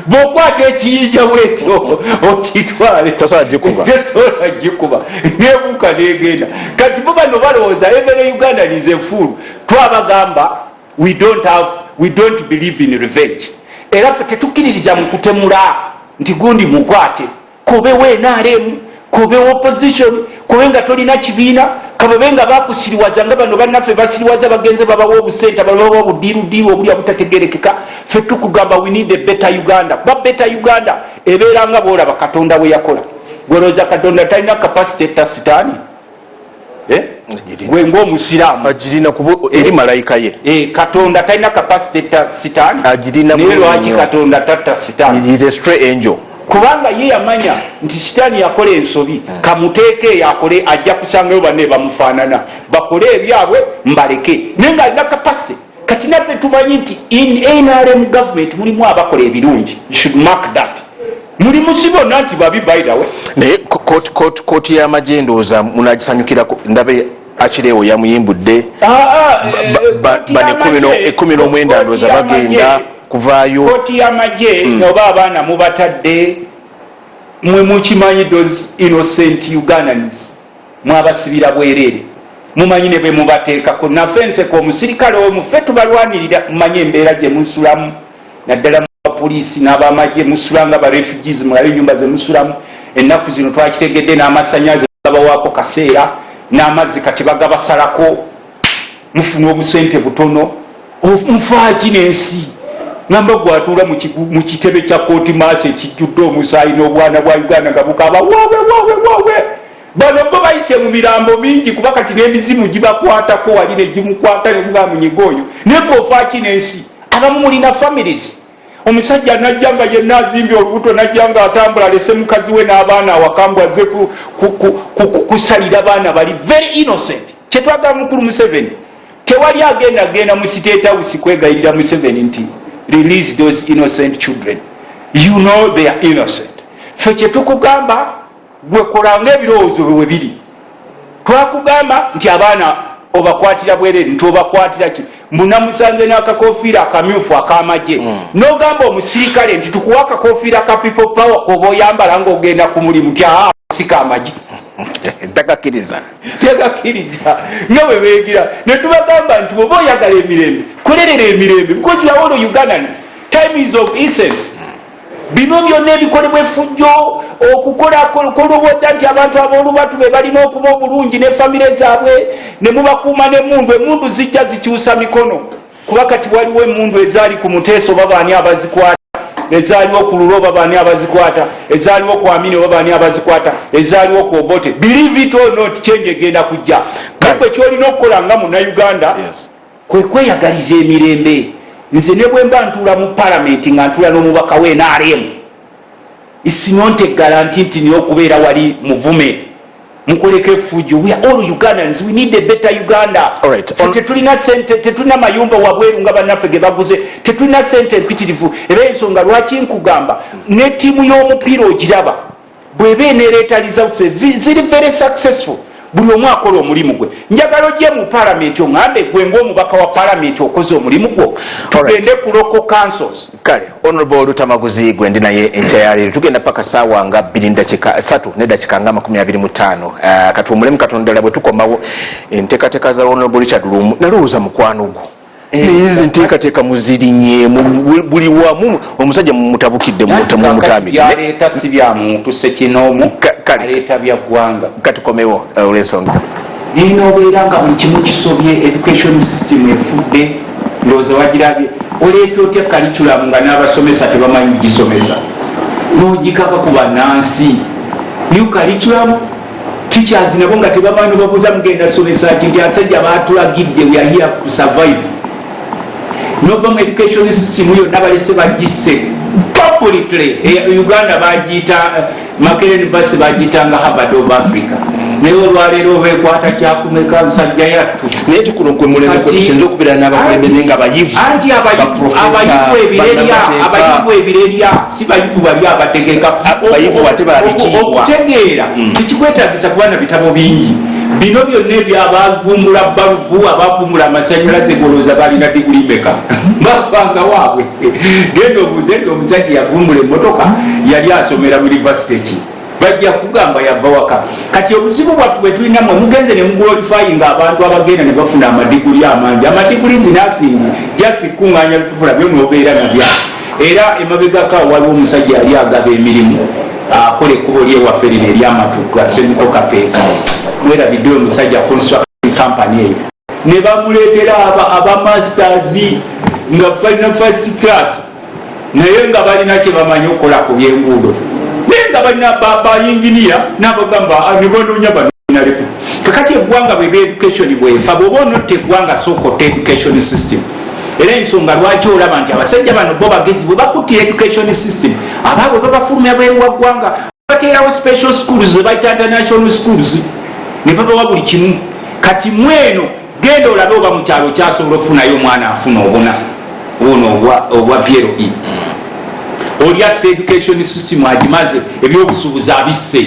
Speaker 1: bw'okwata ekiyinja bwetyo okitwale tosobola gikuba neebuuka n'egenda kati bo bano balowooza every Uganda is a fool twabagamba we don't believe in revenge era ffe tetukkiririza mu kutemula nti gundi mukwate kobe NRM kobe opposition kobe nga tolina kibiina kabe nga bakusiriwaza nga bano bannaffe basiriwaza bagenze babawa obusente babawa obudiirudiiru obulya butategerekeka ffe tukugamba we need a better Uganda ba better Uganda ebeera nga boolaba Katonda we yakola gwelooza Katonda talina capacity etta sitaani gwe ng'omusiraamu agirina eri malayika ye
Speaker 2: Katonda talina capacity etta sitaani naye lwaki Katonda tatta sitaani
Speaker 1: he is a stray angel
Speaker 2: kubanga ye yamanya nti sitaani yakola ensobi kamuteeke yakole ajja kusangayo banne bamufaanana bakole ebyabwe mbaleke naye nga alina kapasite kati naffe tumanyi nti in NRM government mulimu abakola ebirungi you should mark that mulimu si bonna nti babi by the way
Speaker 1: naye kooti y'amagye ndowooza munagisanyukirako ndabe akireewo yamuyimbudde bane 19 ndowooza bagenda kuvaayo
Speaker 2: kooti y'amagye oba abaana mubatadde mwe mukimanyi those innocent Ugandans mwabasibira bwereere mumanyi ne bwe mubateekako naffe nseko omusirikale omuffe tubalwanirira mumanyi embeera gye musulamu naddala mu poliisi n'abamagye musulanga ba refugees mulabe ennyumba ze musulamu ennaku zino twakitegedde n'amasannyalaze gabawaako kaseera n'amazzi kati bagabasalako mufuna obusente butono mufaaki n'ensi namba gwatuula mu kitebe kya kooti maasi ekijjudde omusaayi n'obwana bwa Uganda nga bukaba wawe bano bo bayise mu mirambo mingi kuba kati n'emizimu gibakwatako wali ne gimukwata ne muga munyiga oyo naye gwofaaki n'ensi abamu mulina families omusajja najja nga yenna azimbye olubuto najja nga atambula alese mukazi we n'abaana awakambwe azze kusalira baana bali very innocent kyetwagala mukulu Museveni tewali agenda mu State House kwegayirira Museveni nti release those innocent children. You know they are innocent. Ffe kyetukugamba gwe kolanga ebirowoozo bwe biri twakugamba nti abaana obakwatira bwereere nti obakwatira ki munamusanze n'akakofiira akamyufu ak'amagye n'ogamba omusirikale nti tukuwa akakofiira ka people power koba oyambala ng'ogenda ku mulimu ti kusika amagi
Speaker 1: tagakkiriza
Speaker 2: nga bwe beegira ne tubagamba nti oba oyagala emirembe kolerera emirembe because you are all Ugandans. Time is of essence. Bino byonna ebikolebwa effujjo okulowooza nti abantu ab'olubatu be balina okuba obulungi ne famire zaabwe ne mubakuuma n'emmundu. Emmundu zijja zikyusa mikono kuba kati waliwo emmundu ezaali ku Muteesa oba baani abazikwata, ezaaliwo ku Lulo oba baani abazikwata, ezaaliwo ku Amini oba baani abazikwata, ezaaliwo ku Obote. Believe it or not, change egenda kujja. Kwe kyolina okukola nga Munnayuganda kwe kweyagaliza emirembe. Nze ne bwe mba ntuula mu palamenti nga ntuula n'omubaka we NRM, it's not a guarantee nti niyo okubeera wali muvume mukoleko effujjo. We are all Ugandans, we need a better Uganda. Tetulina sente, tetulina mayumba wabweru nga bannaffe ge baguze, tetulina sente empitirivu. Era ensonga lwaki nkugamba ne ttiimu y'omupiira ogiraba bw'eba eneereeta results ziri very successful. Buli omu akola omulimu gwe. Njagala ogye mu palamenti oŋŋambe gwe ng'omubaka wa palamenti okoze omulimu gwo tugende ku local councils.
Speaker 1: Kale Honorable Luttamaguzi gwe ndi naye enkyayaleero tugenda paka ssaawa nga 3 ne dakika nga 25 katuwumulemu Katonda bwe tukomawo enteekateeka za Honorable Richard Lumu nalowooza mukwano gwo nezi nteekateeka muzirinye buli wamu omusajja mutabukidde mumutambi
Speaker 2: yaleeta si bya muntu sekinoomu aleeta bya ggwanga.
Speaker 1: Katukomewo olw'ensonga
Speaker 2: nina obeera nga buli kimu kisobye education system efudde ndowooza wagirabye oleeta otya curriculum nga n'abasomesa tebamanyi gisomesa n'ogikaka ku bannansi new curriculum teachers nabo nga tebamanyi babuuza mugenda somesa ki nti asajja baatulagidde we are here to survive. Nova mu education system yonna balese bagisse completely. Uganda bagiyita Makerere University bagiyitanga Harvard of Africa. Naye olwaleero obeekwata kyakumeka musajja yattu
Speaker 1: naye tukuno kwe mulembe kwe tusinza okubeera n'abakulembeze nga bayivu
Speaker 2: anti abayivu ebirerya si bayivu bali abategeka
Speaker 1: bayivu bate babitiibwa
Speaker 2: okutegeera tekikwetagisa kuba na bitabo bingi. Bino byonna ebyabavumbula balubu abavumbula amasannyalaze golooza balina diguli meka bafanga waabwe. Genda obuuze nti omusajja yavumbula emmotoka yali asomera mu university ki bajja kugamba yava waka. Kati obuzibu bwaffe bwe tulina mwe mugenze ne mugulorifyinga abantu abagenda ne bafuna amadiguli amangi. Amadiguli zinasingi jasi kuŋŋaanya bitubula byo noobeera nabya. Era emabegako waliwo omusajja yali agaba emirimu akola ekkubo lyewaffe lino eryamatu ga Semakula peeka mwerabidde omusajja construction company eyo ne bamuleetera aba masters nga balina first class naye nga balina kye bamanyi okukola ku by'enguudo naye nga balina bayinginiya n'abagamba ne banoonya banalepo. Kakati eggwanga bweba education bwefa bw'oba onotta eggwanga sooka otta education system. Era ensonga lwaki olaba nti abasajja bano bo bagezi bwe bakuttira education system abaabwe babafulumya bweru wa ggwanga bateerawo special schools ze bayita international schools ne babawa buli kimu. Kati mweno genda olabe oba mu kyalo kyasobola okufunayo omwana afuna obuna buno obwa PLE olyassa education system agimaze ebyobusuubuzi abisse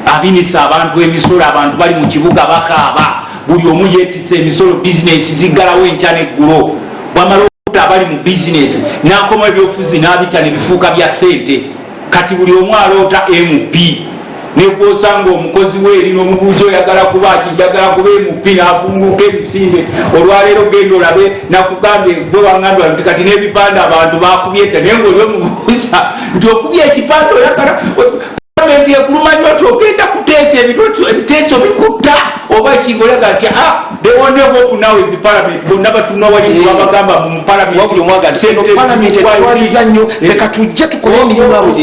Speaker 2: abinisa abantu emisolo abantu bali mu kibuga bakaaba buli omu yeetisa emisolo bizinesi ziggalawo enkya n'eggulo wamala okuta abali mu bizinesi n'akoma ebyofuzi n'abita ne bifuuka bya ssente. Kati buli omu aloota MP negwosanga omukozi weeri n'omubuuzi oyagala kuba ki njagala kuba MP n'afunguka emisinde. Olwaleero genda olabe nakugambye gwe waŋŋambye nti kati n'ebipande abantu bakubye dda naye ngaoli omubuuza nti okubye ekipande oyagala gavumenti ekuluma nnyo ti ogenda kuteesa ebiteeso bikutta oba ekingolaga nti the only hope now is parliament. Bonna batuna wali babagamba mu parliament
Speaker 1: wabuli omwagazi parliament etwaliza nnyo leka tujje tukole emirimu abo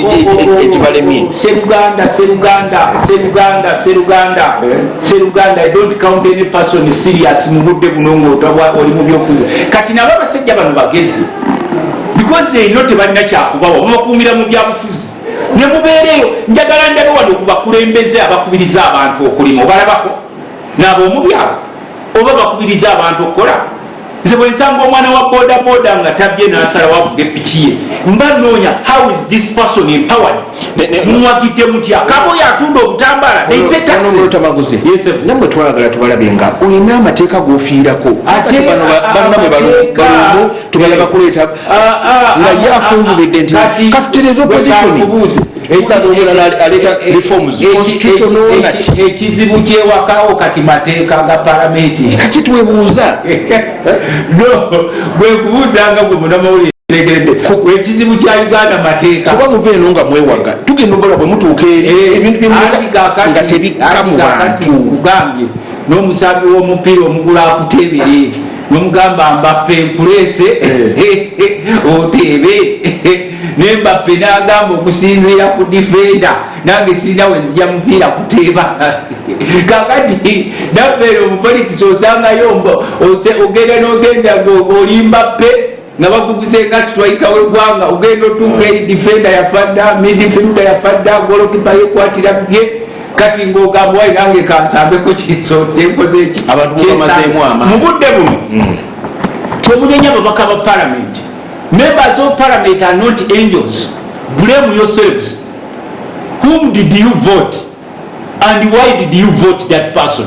Speaker 1: egibalemye.
Speaker 2: Seruganda I don't count any person serious mu budde buno ng'oli mu byofuzi. Kati nabo abasajja bano bagezi because ino tebalina kyakubawa babakuumira mu byabufuzi ne mubeereyo. Njagala ndabe wano okubakulembeze abakubiriza abantu okulima obalabako n'abo omubyalo oba bakubiriza abantu okukola. Nze bwe nsanga omwana wa bodaboda nga tabbye n'asala wavuga epiki ye mba noonya how is this person empowered. Mumwagidde mutya kabo yatunda obutambala neipe taxes.
Speaker 1: Namwe twagala tubalabe nga olina amateeka g'ofiirako bannamwe balungu tubalaba kuleeta nga ye afungiridde nti katutereza opposition
Speaker 2: ekizibu kyewakawo kati mateeka ga palamenti
Speaker 1: kati twebuuza
Speaker 2: bwe kubuuzanga gwe munamawulire ekizibu kya Uganda mateeka
Speaker 1: kuba muve eno nga mwewaga tugenda obola bwe mutuuka eri ebintu nga tebikka mu bantu
Speaker 2: kugambye n'omusambi w'omupiira omugula akutebere nomugamba Mbappe nkuleese oteebe nembappe n'agamba okusinziira ku defenda nange sirina wezijja mupiira kuteeba kakati naffe omupolitisi osangayo ogenda n'ogenda oli Mbappe nga bakugusenga sitraika w'eggwanga ogenda otuuka eri defenda yafadda midfielda yafadda golokipa yekwatira bye kati ng'ogamba wayi nange kansambeko kinkoze eki mu budde buno temunenya babaka ba parliament. Members of parliament are not angels. Blame yourselves. Whom did you vote and why did you vote that person?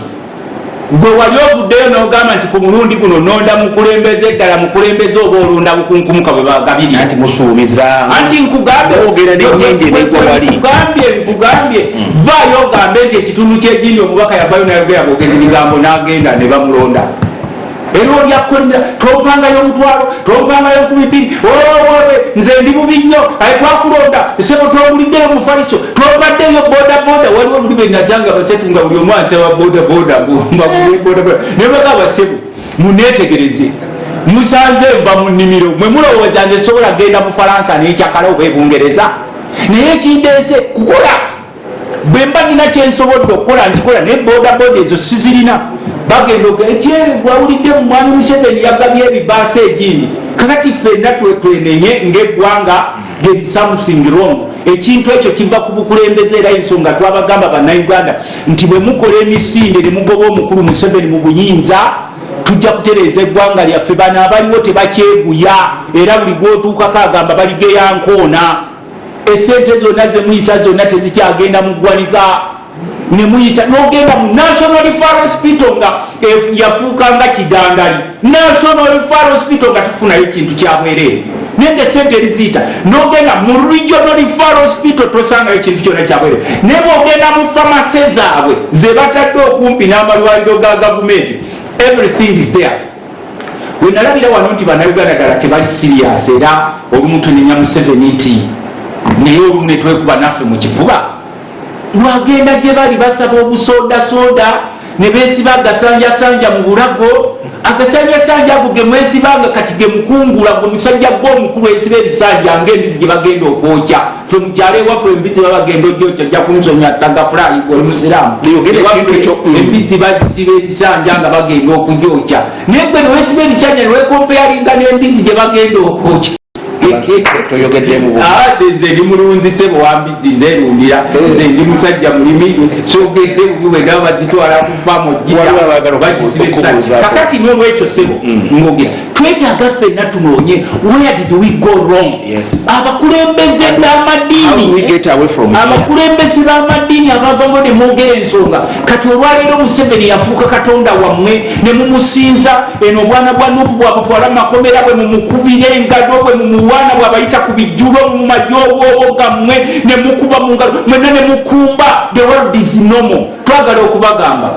Speaker 2: Gwe wali ovuddeyo n'ogamba nti ku mulundi guno nonda mukulembeze ddala mukulembeze oba olunda bukunkumuka bwe bagabiri
Speaker 1: anti musuubiza
Speaker 2: anti nkugambye vaayo ogambe nti ekitundu kyegindi omubaka yavayo nayogera bwogezi bigambo n'agenda ne bamulonda era olyakulemera tompangayo omutwalo tompangayo kubibiri nze ndi bubi nnyo twakulonda sebo twoguliddeyo mufaliso twobaddeyo bodaboda waliwo oluli benazanga basetunga buli omu ansaba bodaboda nebaka basebo munetegereze musanze nva mu nnimiro mwe mulowooza nze sobola genda mu falansa nekyakala oba ebungereza naye ekindeese kukola bwe mba nina kyensobodde okukola nkikola naye bodaboda ezo sizirina bagenda oketye gwawulidde mu mwami Museveni yagabye ebibaasa egindi kakati ffenna twenenye ng'eggwanga there is something wrong. Ekintu ekyo kiva ku bukulembeze era ensonga twabagamba bannayuganda nti bwe mukola emisinde ne mugoba omukulu Museveni mu buyinza tujja kutereeza eggwanga lyaffe bano abaliwo tebakyeguya era buli gwotuukako agamba baligeya nkoona esente zonna zemuyisa zonna tezikyagenda mu ggwanika nemuyisa nogenda mu National Referral Hospital nga yafuukanga kidandali National Referral Hospital nga tufunayo kintu kyabwerere nenge sente eriziyita nogenda mu Regional Referral Hospital tosangayo kintu kyonna kyabwerere naye bwogenda mu famase zaabwe ze batadde okumpi n'amalwaliro ga gavumenti everything is there. Wenalabira wano nti bannayuganda ddala tebali serious era olumu tunenya Museveni nti naye olumu ne twekuba naffe mu kifuba lwagenda gye bali basaba obusodasoda ne beesiba agasanjasanja mu bulago agasanjasanja ago ge mwesibanga kati ge mukungula gwe musajja gw'omukulu esiba ebisanja ng'embizi gye bagenda okwokya ffe mukyalo ewaffe embizi babagenda ogyokya jja kunsonya tagafulayi gwe oli musiraamu embizi basiba ebisanja nga bagenda okugyokya naye gwe ne weesiba ebisanja ne wekompeyalinga n'embizi gye bagenda okwokya nze ndi mulunzi tebo wambizi nze erundira nze ndi musajja mulimi sogedde buwe nabo bagitwala ku faamu gira bagisiba ebisanja kakati n'olwekyo sebo ngogera twetaaga ffenna tunoonye where did we go wrong. Abakulembeze b'amadiini abavamo ne mwogera ensonga kati olwaleero Museveni yafuuka katonda wammwe ne mumusinza eno obwana bwa Nuupu bwabutwala mu makomera bwe mumukubira engalo bwe mumuwaana bwabayita ku bijjulo mu majo obwobo gammwe ne mukuba mu ngalo mwenna ne mukumba. The world is normal. Twagala okubagamba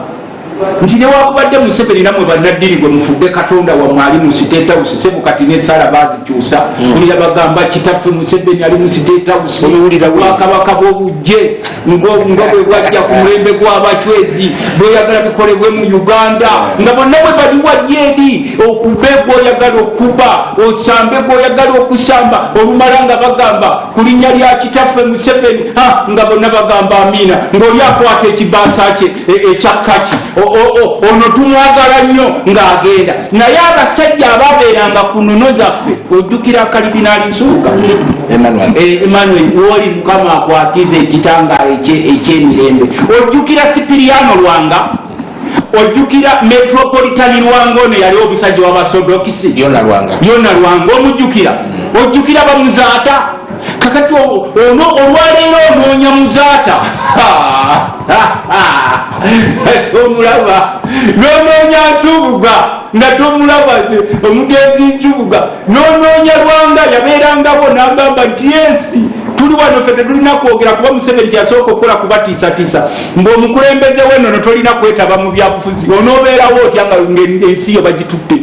Speaker 2: nti newakubadde Museveni namwe bannaddiini gwe mufudde katonda wammwe ali mu State House Sebo kati n'essala baazikyusa kulira bagamba kitaffe Museveni ali mu State House bwakabaka bw'obujje nga bwe bwajja ku mulembe gw'abacwezi bweyagala bikolebwe mu Uganda nga bonna bwe bali wali eri okubbe gw'oyagala okuba osambe gw'oyagala okusamba olumala nga bagamba ku linnya lya kitaffe Museveni nga bonna bagamba amiina ng'oli akwata ekibaasa kye ekyakaki ono tumwagala nnyo ng'agenda naye abasajja ababeeranga ku nnono zaffe ojjukira kalidinaali Nsuuka Emmanuel woli mukama akwatiza ekitangaala ekyemirembe ojjukira Sipiriano Lwanga ojjukira Metropolitan Lwanga ono yali omusajja w'abasodokisi Yona Lwanga omujjukira ojjukira bamuzaata kakati ono olwaleero onoonya muzaata tomulaba nonoonya Nsubuga nga tomulaba omugenzi Nsubuga nonoonya Lwanga yabeerangabo n'agamba nti yesi tuli wano fete tulina kwogera kuba Museveni kyasooka okukola kubatiisatiisa ng'omukulembeze w'ennono tolina kwetaba mu byabufuzi onoobeerawo otya ng'ensi yo bagitutte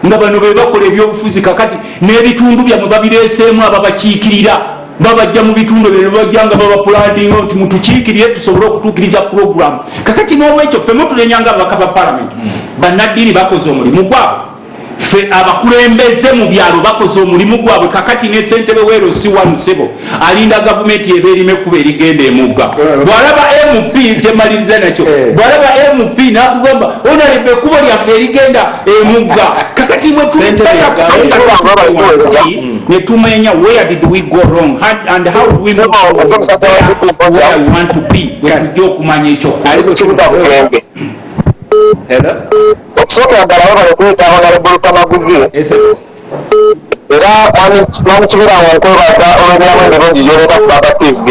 Speaker 2: nga bano be bakola ebyobufuzi kakati n'ebitundu byammwe babireeseemu ababakiikirira babajja mu bitundu bye bajja nga babapulaninga nti mutukiikirire tusobole okutuukiriza puroguramu kakati n'olwekyo ffe mutulenyanga ababaka ba palamenti bannaddiini bakoze omulimu gwabwe ffe abakulembeze mu byalo bakoze omulimu gwabwe kakati ne ssentebe weerosi wanu Ssebo alinda gavumenti eba erime ekkuba erigenda emugga bw'alaba MP temaliriza nakyo bw'alaba MP n'akugamba onalebe ekkubo lyaffe erigenda emugga kakati netumenya where did we go wrong and how do we move where we want to be wetujja okumanya ekyo
Speaker 3: okusookera ddala webale kuyita Honorable Luttamaguzi era mwami Kibirawo nkwebaza olw'ebiramu ebirungi gy'oleeta ku Baba TV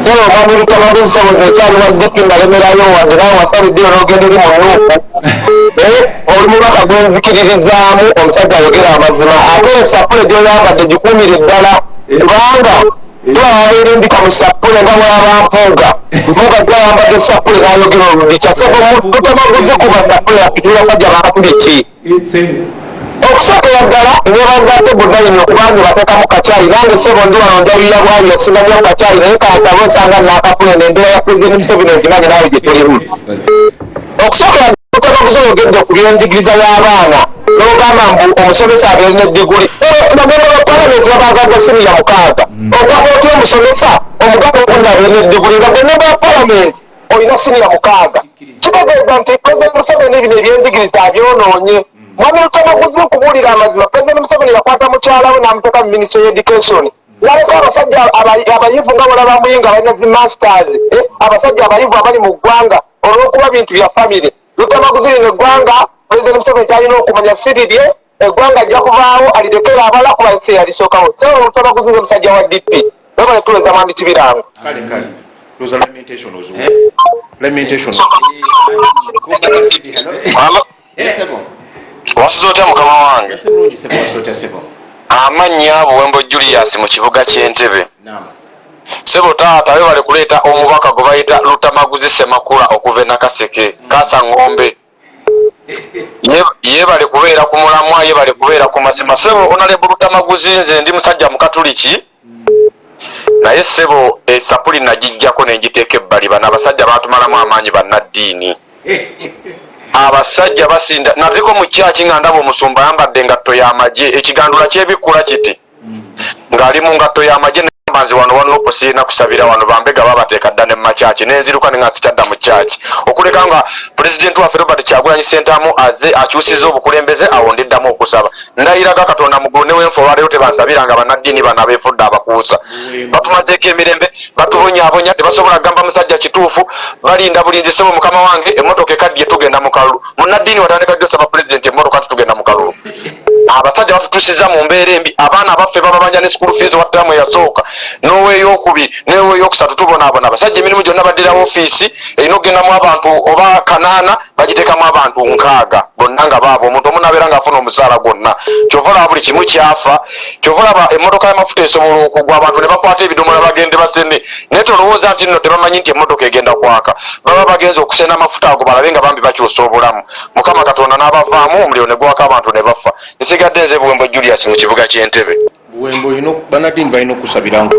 Speaker 3: so mwami Luttamaguzi sobozi ekyali waddeki nalemerayo wadde nawe wasaliddeyo n'ogenda eri mu Nuupu oli mubaka gwenzikiririzaamu omusajja ayogera amazima ate esapule gy'oyambadde gikuumire ddala kubanga twababeera embika mu sapule nga bw'abampuuga mpuuga twayambadde sapule n'ayogera olulika so Luttamaguzi kuba sapule atulabasajja bakatuliki okusookera ddala nebaza ate bonna kubanga bateekamu kakyali nange Ssebo ndi wano njabira bwali yasingamyo kakyali naye kansaba osanga n'akapule n'endira ya Pulezidenti Museveni ezimanyi naawe gye tulimu okusookera Luttamaguzi oyogedde ku by'enjigiriza y'abaana n'ogamba mbu omusomesa abeere ne diguli bagenda ba palamenti babagaza siniya 6 ogamba otya omusomesa omuganda ogonna abeere ne diguli nga gonna ba palamenti olina siniya 6 kitegeeza nti Pulezidenti Museveni bino ebyenjigiriza abyonoonye mwami Luttamaguzi nkubuulira amazima Pulezidenti Museveni yakwata mukyala we n'amuteeka mu Ministry of Education yaleka abasajja abayivu nga bolaba muyinga balina zi masters abasajja abayivu abali mu ggwanga olw'okuba bintu bya famire Luttamaguzi lino eggwanga Pulezidenti Museveni kyalina okumanya sirirye eggwanga ajja kuvaawo alirekera abala kuba nsi yalisookawo sebo Luttamaguzi nze musajja wa DP babale tuweza mwami Kibirawo
Speaker 1: kale tuza lamentation
Speaker 3: wasuza otya mukama wange amannya Buwembo Julius mu kibuga ky'Entebbe Ssebo taata we bali kuleeta omubaka gwe bayita Luttamaguzi Semakula okuva e Nakaseke Kasa Ngombe ye bali kubeera ku mulamwa ye bali kubeera ku mazima Ssebo Honorable Luttamaguzi nze ndi musajja mukatuliki naye Ssebo esapuli nagijjako nenjiteeka ebbali bano abasajja baatumalamu amaanyi bannaddiini abasajja basinda naziko mu kyaki nga ndaba omusumba ayambadde engatto y'amagye ekigandula kyebikula kiti ng'ali mu ngatto y'amagye mbanzi wano Nuupu sirina kusabira wano bambega babateeka dda ne makyaki nenziruka nga sikyadda mu kyaki okuleka nga pulezidenti waffe Robert Kyagulanyi Ssentamu aze akyusiza obukulembeze awo ndiddamu okusaba ndayiraga Katonda mugulu ne wenfa olwaleero tebansabiranga bannaddiini bano abeefudde abakuusa batumazeeko emirembe batubonyaabonya tebasobola kugamba musajja kituufu balinda bulinzi Ssebo mukama wange emmotoka ekaddiye tugenda mu kalulu munnaddiini watandika gyosaba pulezidenti emmotoka tutugenda mu kalulu abasajja batutusiza mu mbeera embi abaana baffe bababanja ne school fees wa ttaamu eyasooka n'oweyokubiri n'oweyokusatu tubonaabona abasajja emirimu gyonna baddirawo ofiisi erina okugendamu abantu oba 8 bagiteekamu abantu 6 bonna nga baabo omuntu omu nabeera ng'afuna omusaala gwonna kyova olaba buli kimu kyafa kyova olaba emmotoka y'amafuta esobola okugwa abantu ne bakwata ebidomola bagende basene naye tolowooza nti nno tebamanyi nti emmotoka egenda kwaka baba bagenza okusena amafuta ago balabe nga bambi bakyusa obulamu Mukama Katonda n'abavaamu omuliro ne gwaka abantu ne bafa nsigadde nze Buwembo Julius mu kibuga ky'Entebbe
Speaker 1: Buwembo ino bannaddiini balina okusabira ngo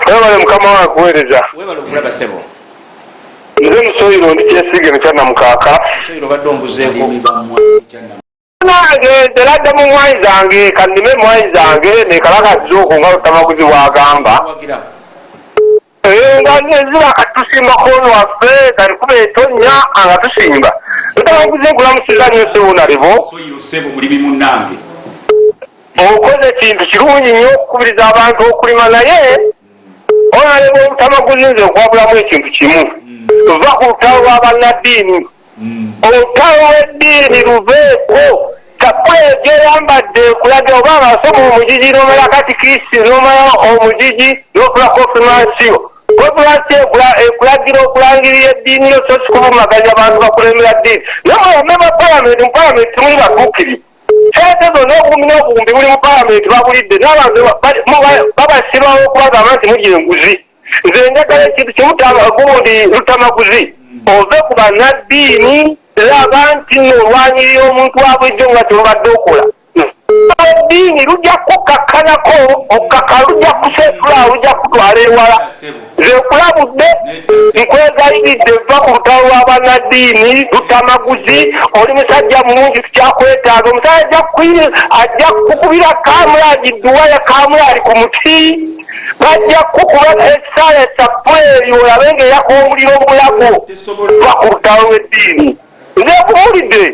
Speaker 3: webale mukama wange kuweereza
Speaker 1: webale okulaba Ssebo
Speaker 3: nze Musoyiro ndi kyesiige Mukyana Mukaaka
Speaker 1: Musoyiro badde ombuzeeko
Speaker 3: nange teradde mu mwanyi zange kannime emwanyi zange nekalakaziza okwo nga Luttamaguzi bw'agamba nga neziba katusimba kono waffe kali kuba etonnya nga tusimba Luttamaguzi nkulamusiza nnyo Ssebo
Speaker 2: mulimi munnange
Speaker 3: okoze ekintu kirungi nnyo okukubiriza abantu okulima naye Honorable Luttamaguzi nze okwabulamu ekintu kimu tuva ku lutalo lwa bannaddiini olutalo lw'eddiini luveeko kapule gyeyambadde kulaga oba abasoma omugigi n'omala katikisi n'omala omugigi n'okula konfirmansiyo ekulagira okulangirira eddiini yo so sikulumaganya abantu bakulemera ddiini naye mumeba palamenti mu palamenti timuli batuukirivu sente zonna obumi n'obuwumbi buli mu palamenti babulidde n'abantu babasibwawo okubagamba nti mulya enguzi nze njagala ekintu kimugundi Luttamaguzi ove ku bannaddiini laba nti nolwanyirira omuntu wa bulijjo nga kyobadde okola eddiini lujja kukakkanako okukaka lujja kusetula lujja kutwala ewala nze nkulabudde nkwegayiridde va ku lutalo lw'abannaddiini Luttamaguzi oli musajja mulungi tukyakwetaaga omusajja ajja kukubira kamulagi duwaya kamulali ku muti bajja kukuba ekisaala esapuleri olabe ng'eyaka omuliro omulago va ku lutalo lw'eddiini nze nkuwulidde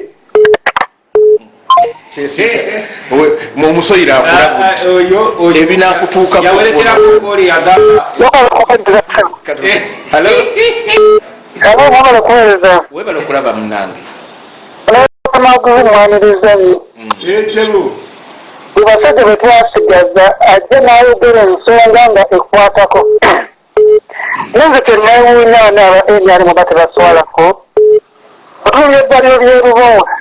Speaker 1: mumusoyira akula ebinakutuuka webala okulaba munange
Speaker 4: basajja bwe twasigaza ajja n'ayogera ensonga nga ekwatako nanze kyenewuunya naaba ebyalimu batebaswalako otunula eddaliro ly'erubonga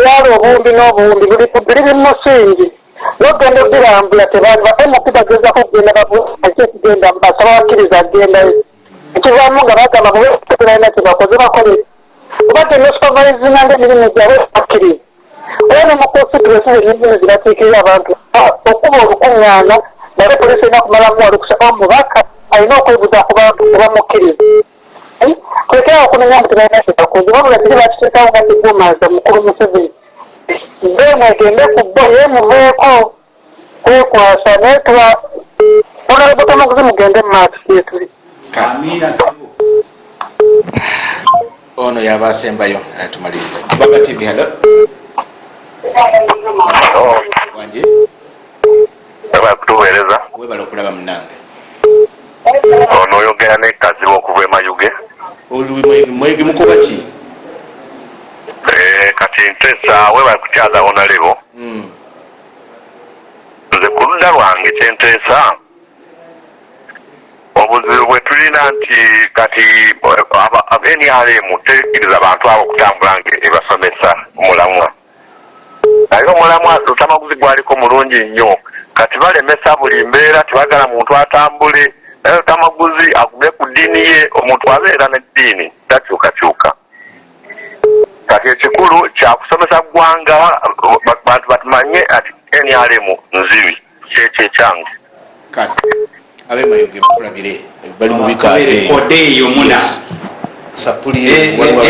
Speaker 4: yaba obuwumbi n'obuwumbi buli bimusingi nogenda obirambula tebaliba emupi bagezako okugenda babuaky ekigenda basaba bakkiriza agendayo ekivaamu nga bagamba bubeerina kyebakoze bakolere obadde nosupavaizinga ng'emirimu gyabwe bakkiriza era ne mu constituency enyingi zibatiikirira abantu okuba olukuŋŋaana naye polisi erina kumalamu olukusa omubaka alina okwebuuza ku bantu kubamukkiriza kulekera okunenya nti balina kyebakoze wabula kiri bakiteekawo nga kigumaza mukulu Museveni bemwegende ku bbo yemuveeko kwekwasa naye tuba Honorable Luttamaguzi mugende mu maaso yetuli
Speaker 1: ono yaba asembayo tumalirize Baba TV hello wanje
Speaker 3: kutuweereza
Speaker 1: webala okulaba munange
Speaker 3: ono oyogera nekazi okuva emayuge
Speaker 1: mwegi mukuba ki
Speaker 3: kati ntesa webala kukyaza Honorable nze ku ludda lwange kyenteesa obuzibu bwe tulina nti kati NRM tekkiriza abantu abo okutambula ebasomesa omulamwa naye omulamwa Luttamaguzi gwaliko mulungi nnyo kati balemesa buli mbeera tibagala muntu atambule naye Luttamaguzi agume ku ddiini ye omuntu abeera n'eddiini takyukakyuka kati ekikulu kyakusomesa ggwanga bantu batumanye ati NRM nzibi kyekyo ekyange
Speaker 1: kati abemayuge bakulabire bali mu bikaeyo
Speaker 2: muna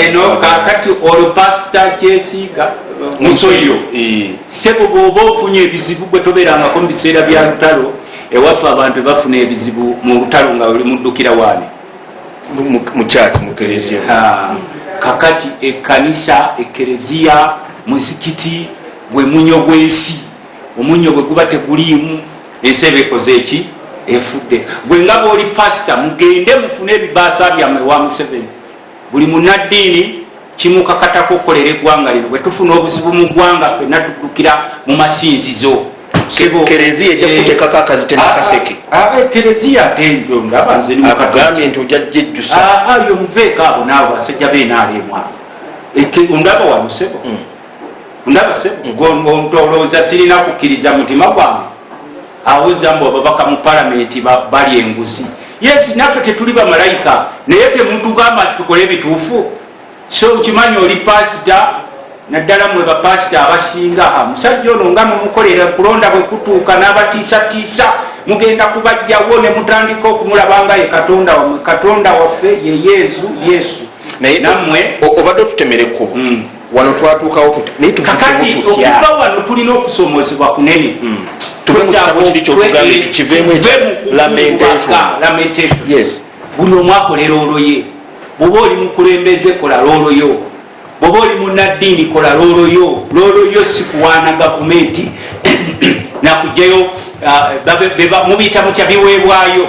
Speaker 2: eno kakati olupasita kyesiiga musoyo sebo bwoba ofunye ebizibu gwe tobeerangako mu biseera bya lutalo ewaffe abantu bafuna ebizibu mu lutalo nga oli muddukira waani
Speaker 1: mu church mu kereziya
Speaker 2: kakati ekkanisa ekereziya muzikiti gwe munyo gw'ensi omunyo bwe guba teguliimu ensi eba ekoze eki efudde gwe nga bw'oli pasita mugende mufune ebibaasa byammwe wa Museveni buli munnaddiini kimukakatako okukolera eggwanga lino bwe tufuna obuzibu mu ggwanga ffenna tuddukira mu masinzizo
Speaker 1: kereziya ejja kuteekako akazite n'akaseke
Speaker 2: kereziya tenjo ndaba nze
Speaker 1: nimugambye nti ojja jejjusa
Speaker 2: ayo muveeko abo naabo basajja beenaalemwa ndaba wano sebo ndaba sebo olowooza sirina kukkiriza mutima gwange awoza mbu ababaka mu palamenti bali enguzi yes naffe tetuli bamalayika naye temutugamba nti tukole ebituufu so kimanyi oli pasita naddala mwe bapasita abasinga musajja ono nga mumukolera kulonda bwe kutuuka n'abatiisatiisa mugenda kubajjawo ne mutandika okumulabanga ye katonda waffe ye yesu nammwe
Speaker 1: obadde otutemera ekkubo wano twatuukawo
Speaker 2: kakati okuva wano tulina okusomozebwa kunene buli omu akolera olwoye bwoba oli mukulembeze kola lwolwoyo bwoba oli munnaddiini kola lwolwoyo si kuwaana gavumenti nakugjayo mubiyita mutya biweebwayo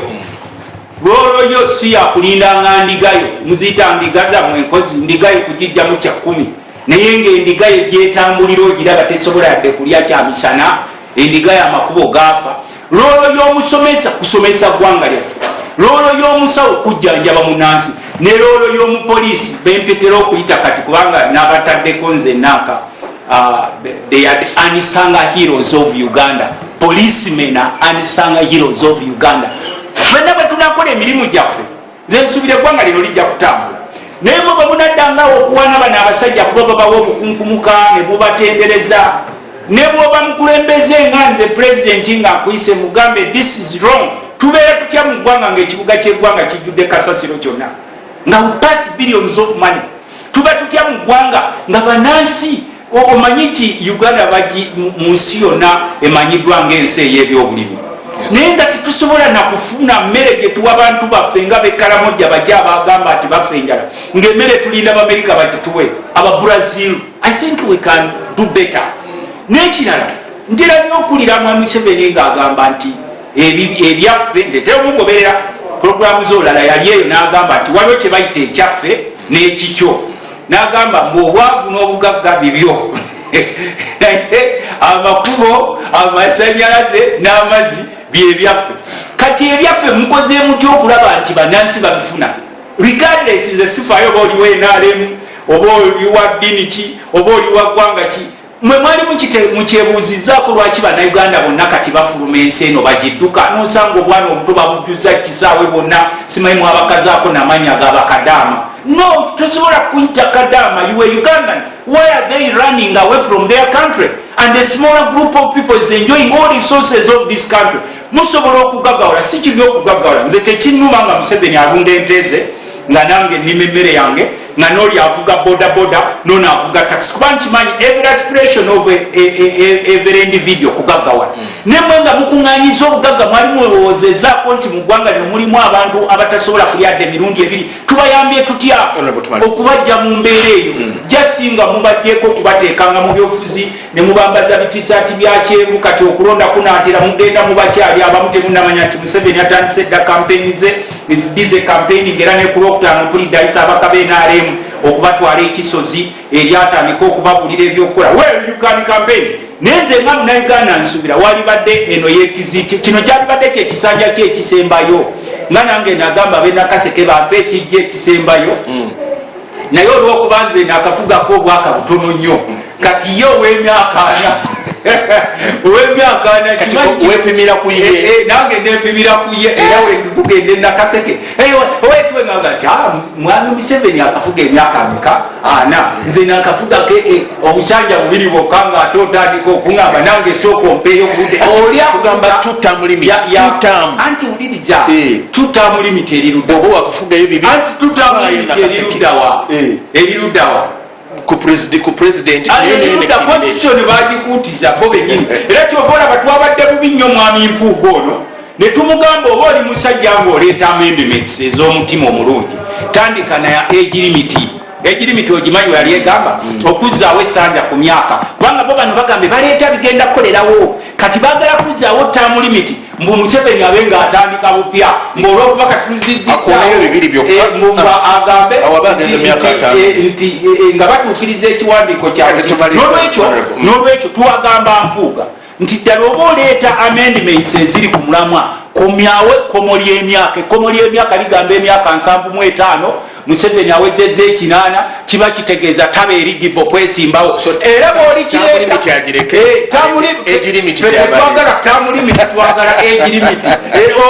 Speaker 2: lwolwoyo si yakulindanga ndigayo muziyita ndiga zammwe enkozi ndigayo kugijjamu 100 naye ngaendigayo gyetambulira ogiraba tesobola yadde kulya kyamisana endigayo amakubo gaafa lwolwoyo omusomesa kusomesa ggwanga lyaffe loolo y'omusawo kujjanjaba munansi ne loolo y'omupoliisi bempetera okuyita kati kubanga n'abataddeko nze naaka they are the unsung heroes of Uganda. Policemen are unsung heroes of Uganda. Fenna bwe tunakola emirimu gyaffe nze nsubira eggwanga lino lijja kutambula naye mwe bwe munaddangawo okuwaana bano abasajja kuba babawo obukunkumuka ne bubatendereza ne bwoba mukulembeze nga nze pulezidenti nga nkuyise mugambe this is wrong tubeera tutya mu ggwanga ng'ekibuga ky'eggwanga kijjudde kasasiro kyonna nga we pass billions of money tuba tutya mu ggwanga nga banansi omanyi nti Uganda bagi mu nsi yonna emanyiddwa ng'ensi ey'ebyobulimi naye nga tetusobola nakufuna mmere gye tuwa bantu baffe nga bekkalamojja bajja abagamba nti baffe enjala ng'emmere tulinda b'Amerika bagituwe aba Brazil. I think we can do better. N'ekirala ntera nnyo okulira mwami Museveni ng'agamba nti ebyaffe ndetera omugoberera puroguramu z'olala yali eyo n'agamba nti waliwo kye bayita ekyaffe n'ekikyo n'agamba mbuobwavu n'obugagga bibyo amakubo amasanyalaze n'amazzi byebyaffe kati ebyaffe mukoze mutya okulaba nti banansi babifuna regardless nze sifaayo oba oliwo NRM oba oliwa ddini ki oba oliwa ggwanga ki mwe mwali mukyebuuzizaako lwaki bannayuganda bonna kati bafuluma ensi eno bagidduka nosanga obwana obuto babujjuza kisaawe bonna simanyi mwabakazaako namanya gabakadaama no tosobola kuyita kadaama you were Ugandan. Why are they running away from their country and a smaller group of people is enjoying all resources of this country? Musobola okugagawala si kiri okugagawala nze tekinnuma nga Museveni alunda enteze nga nange nnima emmere yange nga noli avuga bodaboda nono avuga taxi kuba nkimanyi every aspiration of every individual kugagawala nemwe nga mukuŋŋanyiza obugagga mwali mulowoozezaako nti mu ggwanga lino mulimu abantu abatasobola kulyadde emirundi ebiri tubayambye tutya okubajja mu mbeera eyo jasinga mubajjeeko okubateekanga mu byobufuzi ne mubambaza bitisaati bya kyenvu kati okulonda kunaatera mugenda mu bakyali abamu temunnamanya nti Museveni atandise dda kampeyini ze is busy campaigning era ne ku Lwokutaano tulidde ayisa abaka b'NRM okubatwala ekisozi eryatandika okubabulira ebyokukola well you can campaign nenze nga Munnayuganda nsubira walibadde eno y'ekiziti kino kyalibadde kyekisanja kyekisembayo nga nange nagamba benakaseke bampe ekijja ekisembayo naye olwokuba nze nakafugako obwaka butono nnyo kati ye ow'emyaka ana ow'emyaka ana
Speaker 1: wepimira ku ye
Speaker 2: nange nepimira ku ye era wetugende nakaseke owetwe nganga nti mwami Museveni akafuga emyaka ameka ana nze nakafugako obusanja bubiri bwokka nga ate otandika okuŋŋamba nange sooka ompeeyo budde
Speaker 1: olyakugamba
Speaker 2: anti ulidija tutamu limiti eriruddawa
Speaker 1: oba wakafugayo bibi
Speaker 2: anti tutamu limiti eriruddawa
Speaker 1: ku president
Speaker 2: constitution bagikuutiza bo bennyini era kyova olaba twabadde bubi nnyo mwami Mpuuga ono ne tumugamba oba oli musajja ng'oleeta amendments ez'omutima omulungi tandika na age limit ogimanyi yali egamba okuzzaawo essanja ku myaka kubanga bo bano bagambe baleeta bigenda kukolerawo kati baagala kuzzaawo term limit mbu Museveni abe ng'atandika bupya ng'olwokuba kati agambe nti nga batuukiriza ekiwandiiko kyabwe n'olwekyo tuwagamba Mpuuga nti ddala oba oleeta amendments eziri ku mulamwa komyawe ekkomo ly'emyaka ligamba emyaka 75 Museveni awezezza 8 kiba kitegeeza taba erigibo kwesimbawo era bwolikireetwagala tamulimiti twagala egirimiti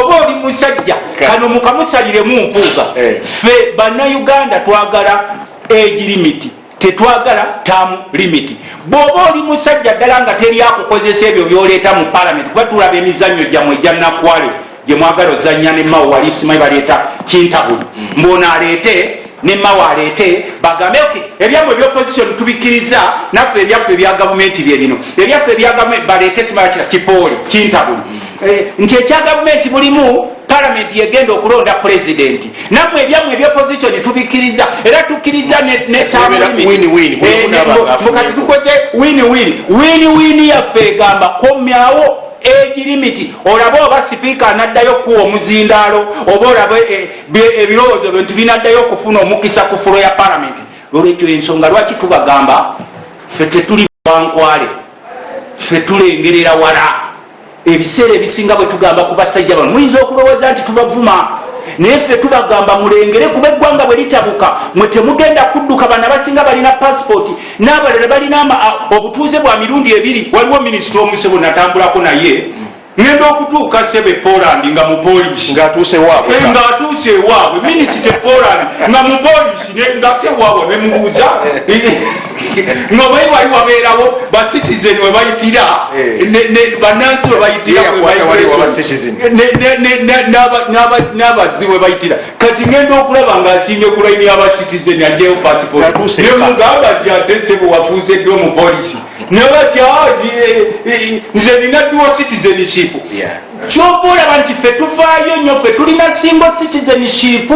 Speaker 2: oba oli musajja kano mukamusaliremu Mpuuga ffe bannayuganda twagala egirimiti tetwagala tamu limiti bw'oba oli musajja ddala nga teri akukozesa ebyo byoleeta mu palamenti kuba tulaba emizannyo gyammwe egyannakwale gye mwagala ozannya ne mawo wali simanyi baleeta kintabuli mbona aleete ne mawo aleete bagambe oke ebyamwe ebyopposition tubikkiriza naffe ebyaffe ebya gavumenti bye bino ebyaffe ebya gavumenti baleete simanyi kira kipooli kintabuli nti ekya gavumenti mulimu palamenti yegenda okulonda pulezidenti nammwe ebyamwe ebyopposition tubikkiriza era tukkiriza ne tamukati tukoze wini yaffe egamba komyawo age limit olaba oba sipiika anaddayo kuwa omuzindaalo oba olaba ebirowoozo bintu binaddayo okufuna omukisa ku fulo ya palamenti lwolwekyo ensonga lwaki tubagamba ffe tetuli bankwale ffe tulengerera wala ebiseera ebisinga bwe tugamba ku basajja bano muyinza okulowooza nti tubavuma naye ffe tubagamba mulengere kuba eggwanga bwe litabuka mwe temugenda kudduka bana basinga balina pasipoti n'abalala balina obutuuze bwa mirundi ebiri. Waliwo minisita omusebo natambulako naye ngenda okutuuka sebe Poland nga mupolisi
Speaker 1: ng'atuuse ewaabwe
Speaker 2: minisita Poland nga mupolisi ngate waabwe nemubuuza ngaobayi wali wabeerawo basitizen we bayitira banansi we bayitira n'abazzi we bayitira kati ngenda okulaba ng'asiimye ku layini y'abasitizen ajjeyo pasipoti nemugamba nti atetse bwe wafuuse ddi omupolisi nebati nze nina dual citizenship. Kyova olaba nti ffe tufaayo nnyo, ffe tulina single citizenship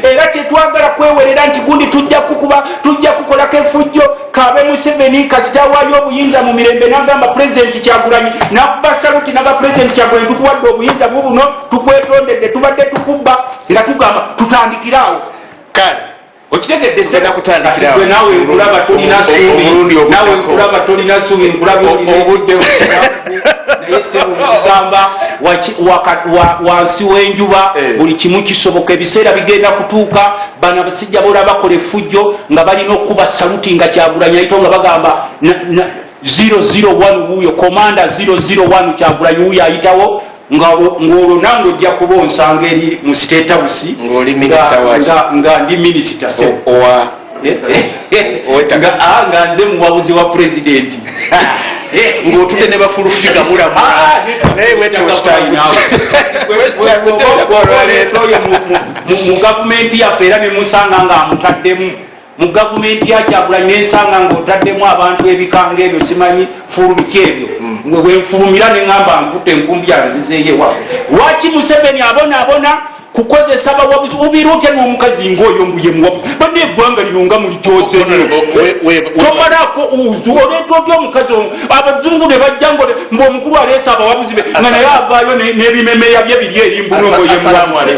Speaker 2: era tetwagala kwewerera nti gundi tujja kukolako effujjo. Kabe Museveni kasita waayo obuyinza mu mirembe n'agamba pulezidenti Kyagulanyi n'akuba saluti naga pulezidenti Kyagulanyi tukuwadde obuyinza bubuno tukwetondedde tubadde tukubba nga tugamba tutandikiraawo.
Speaker 1: Kale
Speaker 2: okitegedde gwe nawe nkulaba tolina suubi nkulaba naye sebugamba wansi w'enjuba buli kimu kisoboka. Ebiseera bigenda kutuuka bana basijja bola bakola effujjo nga balina okuba saluti nga Kyagulanyi ayito nga bagamba 001 wuuyo komanda 001 Kyagulanyi wuuyo ayitawo ng'olwo nange ojja kuba onsanga eri mu State House nga ndi minisita nga nze muwabuzi wa pulezidenti
Speaker 1: ng'otudde ne bafulufiga mulamu
Speaker 2: mu gavumenti yaffe era nemusanga nga amutaddemu mu gavumenti ya Kyagulanyi nensanga ng'otaddemu abantu ebikanga ebyo simanyi fulumiki ebyo wenfulumira neŋŋamba nkutte enkumbi yanzizeeyo waffe. Lwaki Museveni abona kukozesa bawabuzi ubirute n'omukazi ng'oyo mbuye muwabuzi banne eggwanga lino nga mulityozenyo tomalako oleeta oby omukazi abazungu ne bajja ngo mbu omukulu aleesa abawabuzi be nga naye avaayo n'ebimemeya bye biri erimbuno ng'oye muwabuzi.